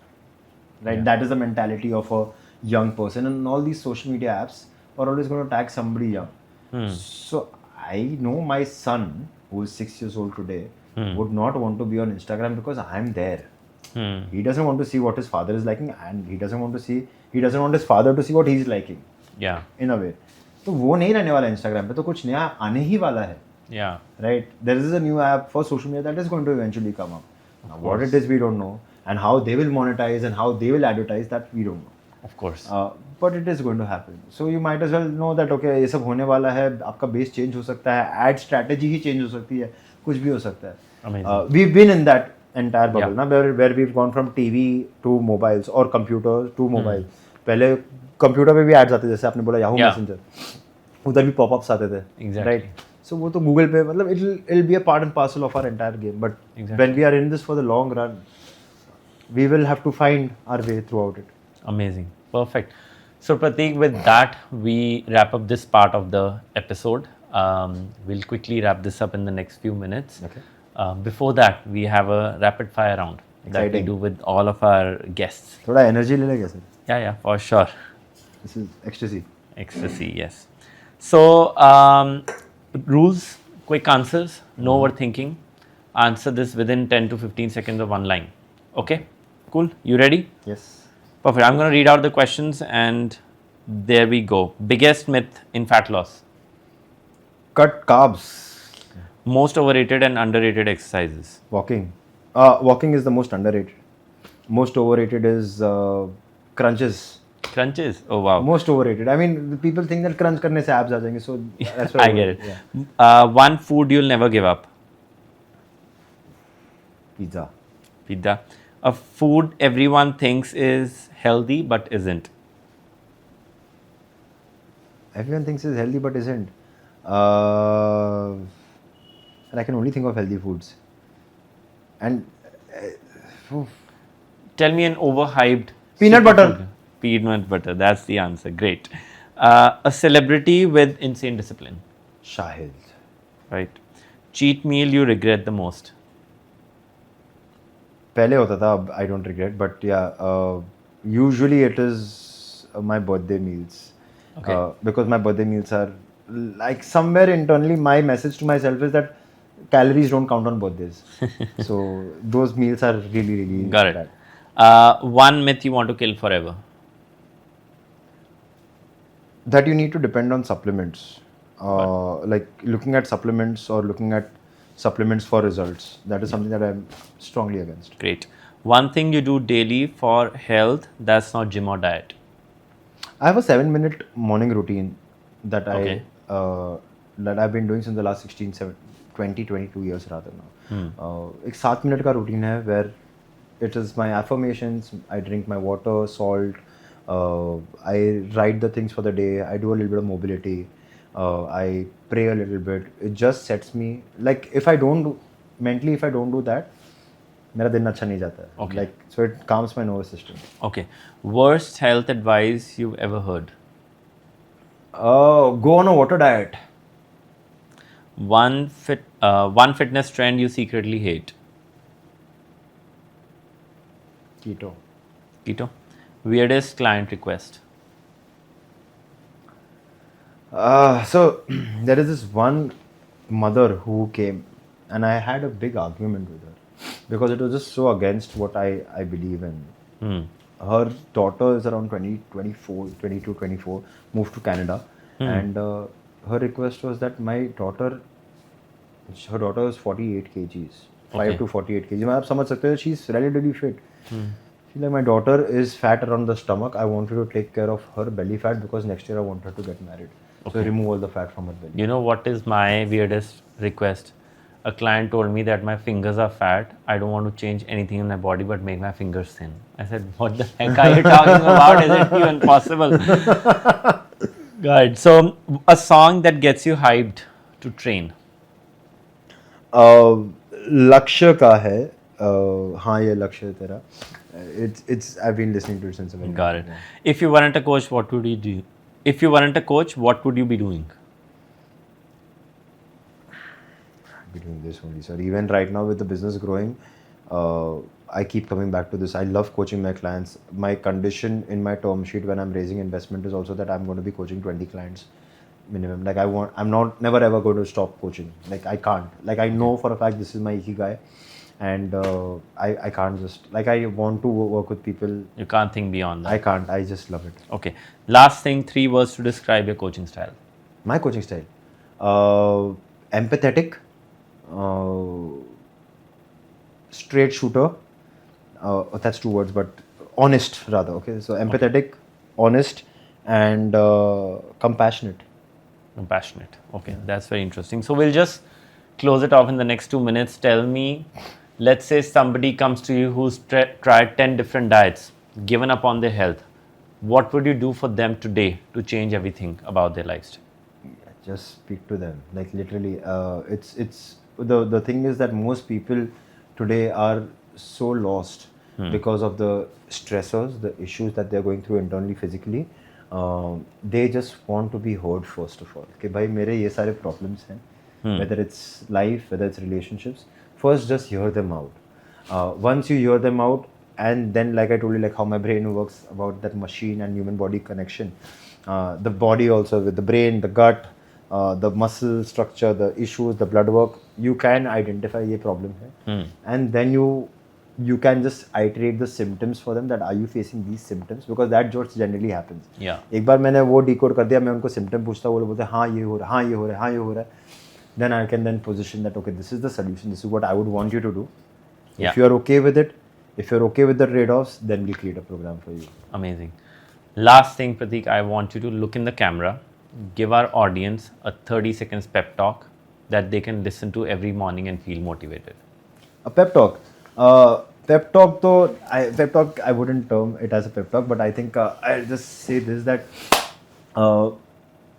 Right? Yeah. That is the mentality of a young person, and all these social media apps are always going to tag somebody young. So I know my son, who is 6 years old today, would not want to be on Instagram because I'm there. He doesn't want to see what his father is liking, and he doesn't want his father to see what he's liking. Yeah. In a way. तो वो नहीं रहने वाला Instagram पे, तो कुछ नया आने ही वाला है. Yeah. Right? There is a new app for social media that is going to eventually come up. Now, what it is we don't know, and how they will monetize and how they will advertise that we don't know. Of course. But it is going to happen. So you might as well know that okay, ये सब होने वाला है, आपका base change हो सकता है, ad strategy ही change हो सकती है, कुछ भी हो सकता है. Amazing. We've been in that entire bubble, ना, where we've gone from TV to mobiles or computers to mobile. पहले कंप्यूटर पे भी एड्स आते, जैसे आपने बोला Yahoo Messenger, उधर भी पॉपअप्स आते थे. Exactly. Right? So वो तो गूगल पे, मतलब it'll be a part and parcel of our entire game. But when we are in this for the long run, we will have to find our way throughout it. Amazing. Perfect. So Prateek, with that, we wrap up this part of the episode. We'll quickly wrap this up in the next few minutes. Okay. Before that, we have a rapid fire round that we Exciting. do with all of our guests. थोड़ा energy ले लेगा sir. Yeah, for sure. This is ecstasy. Ecstasy, yes. So, rules, quick answers, no overthinking. Answer this within 10 to 15 seconds of one line. Okay? Cool. You ready? Yes. Perfect. I'm going to read out the questions and there we go. Biggest myth in fat loss. Cut carbs. Most overrated and underrated exercises. Walking. Walking is the most underrated. Most overrated is crunches. Crunches? Oh, wow. Most overrated. I mean, the people think that crunch करने से abs आ जाएंगे. So that's why I get it. Yeah. One food you'll never give up. Pizza. Pizza. A food everyone thinks is healthy but isn't. Everyone thinks it's healthy but isn't. And I can only think of healthy foods. And Tell me an overhyped Peanut superfood. butter. Peanut butter. That's the answer. Great. A celebrity with insane discipline. Shahid. Right. Cheat meal you regret the most. पहले होता था, अब I don't regret, but yeah, usually it is my birthday meals. Okay. Because my birthday meals are like somewhere internally, my message to myself is that calories don't count on birthdays. So those meals are really, really Got it. bad. One myth you want to kill forever. That you need to depend on supplements. Like looking at supplements or looking at supplements for results. That is something that I'm strongly against. Great. One thing you do daily for health that's not gym or diet. I have a 7-minute morning routine that Okay. that I've been doing since the last 22 years rather now. एक 7 minute का routine है where it is my affirmations, I drink my water, salt, I write the things for the day, I do a little bit of mobility, I pray a little bit. It just sets me, like if I don't do that, मेरा दिन अच्छा नहीं जाता है. Okay. Like, so it calms my nervous system. Okay. Worst health advice you've ever heard. Go on a water diet. One fitness trend you secretly hate. Keto. Weirdest client request. So there is this one mother who came, and I had a big argument with her because it was just so against what I believe in. Her daughter is around 22, 24, moved to Canada, and her request was that her daughter is 48 kgs, 5 to 48 kgs. आप समझ सकते हो, she's relatively fit. She's like, my daughter is fat around the stomach. I want you to take care of her belly fat because next year I want her to get married. So remove all the fat from her belly. You know what is my weirdest request? A client told me that my fingers are fat. I don't want to change anything in my body but make my fingers thin. I said, what the heck are you talking about? Is it even possible? Good. So, a song that gets you hyped to train. लक्ष्य का है हाँ ये लक्ष्य तेरा it's I've been listening to it since a very Got it. If you weren't a coach, what would you do? If you weren't a coach, what would you be doing? be doing this only, sir. Even right now with the business growing, I keep coming back to this. I love coaching my clients. My condition in my term sheet when I'm raising investment is also that I'm going to be coaching 20 clients minimum. Like I'm not never ever going to stop coaching. Like I can't. Like I know for a fact this is my ikigai, and I can't just like I want to work with people. You can't think beyond that. I can't. I just love it. Okay. Last thing, 3 words to describe your coaching style. My coaching style, empathetic, straight shooter. That's 2 words, but honest rather. Okay, so empathetic, honest, and compassionate. Compassionate. Okay, that's very interesting. So we'll just close it off in the next 2 minutes. Tell me, let's say somebody comes to you who's tried 10 different diets, given up on their health. What would you do for them today to change everything about their lifestyle? Just speak to them. Like literally, it's the thing is that most people today are so lost because of the stressors, the issues that they're going through internally, physically. They just want to be heard first of all. कि भाई मेरे ये सारे problems हैं, whether it's life, whether it's relationships. First, just hear them out. Once you hear them out, and then like I told you, like how my brain works about that machine and human body connection. The body also with the brain, the gut, the muscle structure, the issues, the blood work. You can identify ये problem है, and then you can just iterate the symptoms for them that are you facing these symptoms, because that just generally happens. Yeah. एक बार मैंने वो decode कर दिया, मैं उनको symptom पूछता हूँ, वो बोलते हैं हाँ ये हो रहा है, हाँ ये हो रहा है, हाँ ये हो रहा है. Then I can then position that okay, this is the solution, this is what I would want you to do. Yeah. If you are okay with it, if you're okay with the trade-offs, then we create a program for you. Amazing. Last thing, Prateek, I want you to look in the camera, give our audience a 30 seconds pep talk that they can listen to every morning and feel motivated. A pep talk. Pep talk though, pep talk I wouldn't term it as a pep talk, but I think I'll just say this, that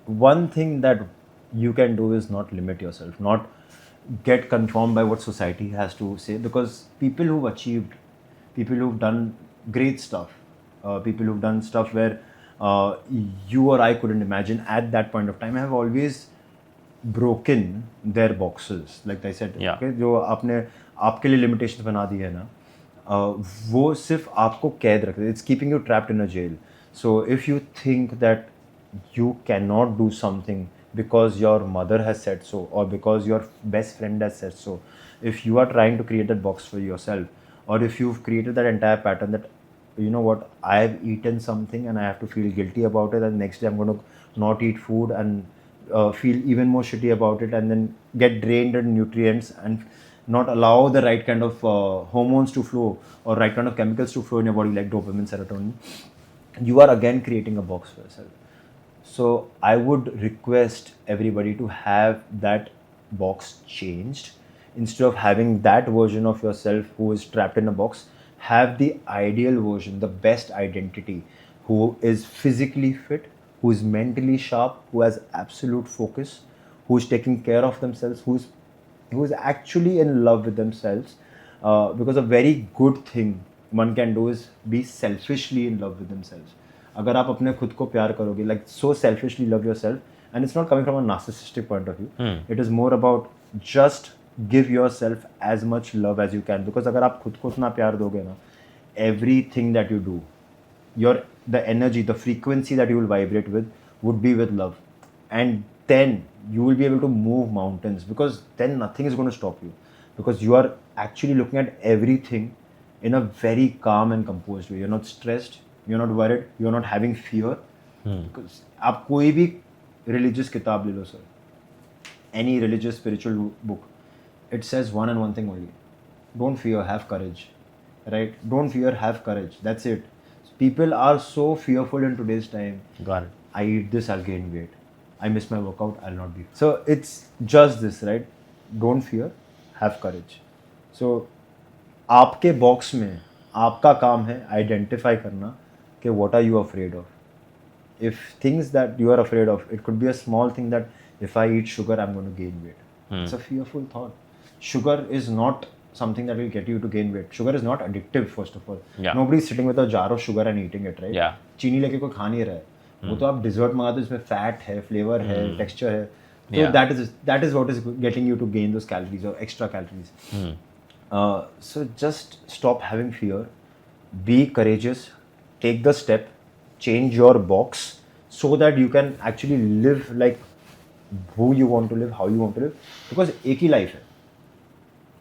one thing that you can do is not limit yourself, not get conformed by what society has to say, because people who've achieved, people who've done great stuff, people who've done stuff where you or I couldn't imagine at that point of time, have always broken their boxes. Like I said, Yeah. okay, जो आपने आपके लिए limitations बना दी है ना, वो सिर्फ आपको कैद रख दे. It's keeping you trapped in a jail. So if you think that you cannot do something because your mother has said so, or because your best friend has said so, if you are trying to create that box for yourself, or if you've created that entire pattern that, you know what, I have eaten something and I have to feel guilty about it, and next day I'm going to not eat food and feel even more shitty about it, and then get drained in nutrients and not allow the right kind of hormones to flow, or right kind of chemicals to flow in your body, like dopamine, serotonin, you are again creating a box for yourself. So I would request everybody to have that box changed. Instead of having that version of yourself who is trapped in a box, have the ideal version, the best identity, who is physically fit, who is mentally sharp, who has absolute focus, who is taking care of themselves, who is actually in love with themselves. Because a very good thing one can do is be selfishly in love with themselves. अगर आप अपने खुद को प्यार करोगे, like so selfishly love yourself, and it's not coming from a narcissistic point of view. It is more about just give yourself as much love as you can. Because अगर आप खुद को उतना प्यार दोगे ना, everything that you do, the energy, the frequency that you will vibrate with would be with love, and then you will be able to move mountains, because then nothing is going to stop you, because you are actually looking at everything in a very calm and composed way. You're not stressed, you're not worried, you're not having fear. Because आप कोई भी religious किताब ले लो sir, any religious spiritual book, it says one and one thing only: don't fear, have courage. Right? Don't fear, have courage. That's it. People are so fearful in today's time. Got it. I eat this, I'll gain weight. I miss my workout, I'll not be. So it's just this, right? Don't fear, have courage. So आपके box में आपका काम है identify करना कि what are you afraid of. If things that you are afraid of, it could be a small thing that if I eat sugar, I'm going to gain weight. It's a fearful thought. Sugar is not something that will get you to gain weight. Sugar is not addictive, first of all. Yeah. Nobody is sitting with a jar of sugar and eating it, right? Yeah. चीनी लेके कोई खा नहीं रहा है. वो तो आप डिजर्ट मंगाते हो, इसमें फैट है, फ्लेवर है, टेक्सचर है. So Yeah. that is what is getting you to gain those calories or extra calories. So just stop having fear. Be courageous. Take the step. Change your box so that you can actually live like who you want to live, how you want to live. Because एक ही life है,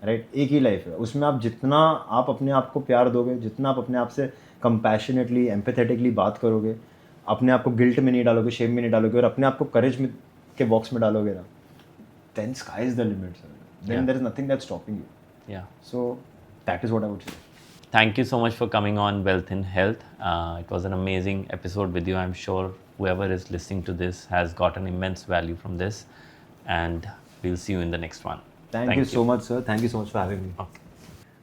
right? एक ही life है. उसमें आप जितना आप अपने आप को प्यार दोगे, जितना आप अपने आप से कंपैशनेटली, एम्पैथेटिकली बात करोगे, अपने आप को गिल्ट में नहीं डालोगे, शेम में नहीं डालोगे और अपने आप को करेज में के बॉक्स में डालोगे ना, then sky is the limit, sir. Then there is nothing that's stopping you. Yeah. So that is what I would say. Thank you so much for coming on Wealth in Health. It was an amazing episode with you. I'm sure whoever is listening to this has gotten immense value from this. And we'll see you in the next one. Thank you so much, sir. Thank you so much for having me. Okay.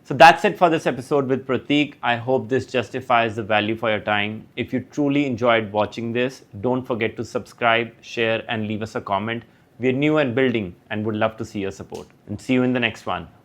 So that's it for this episode with Prateek. I hope this justifies the value for your time. If you truly enjoyed watching this, don't forget to subscribe, share, and leave us a comment. We're new and building and would love to see your support. And see you in the next one.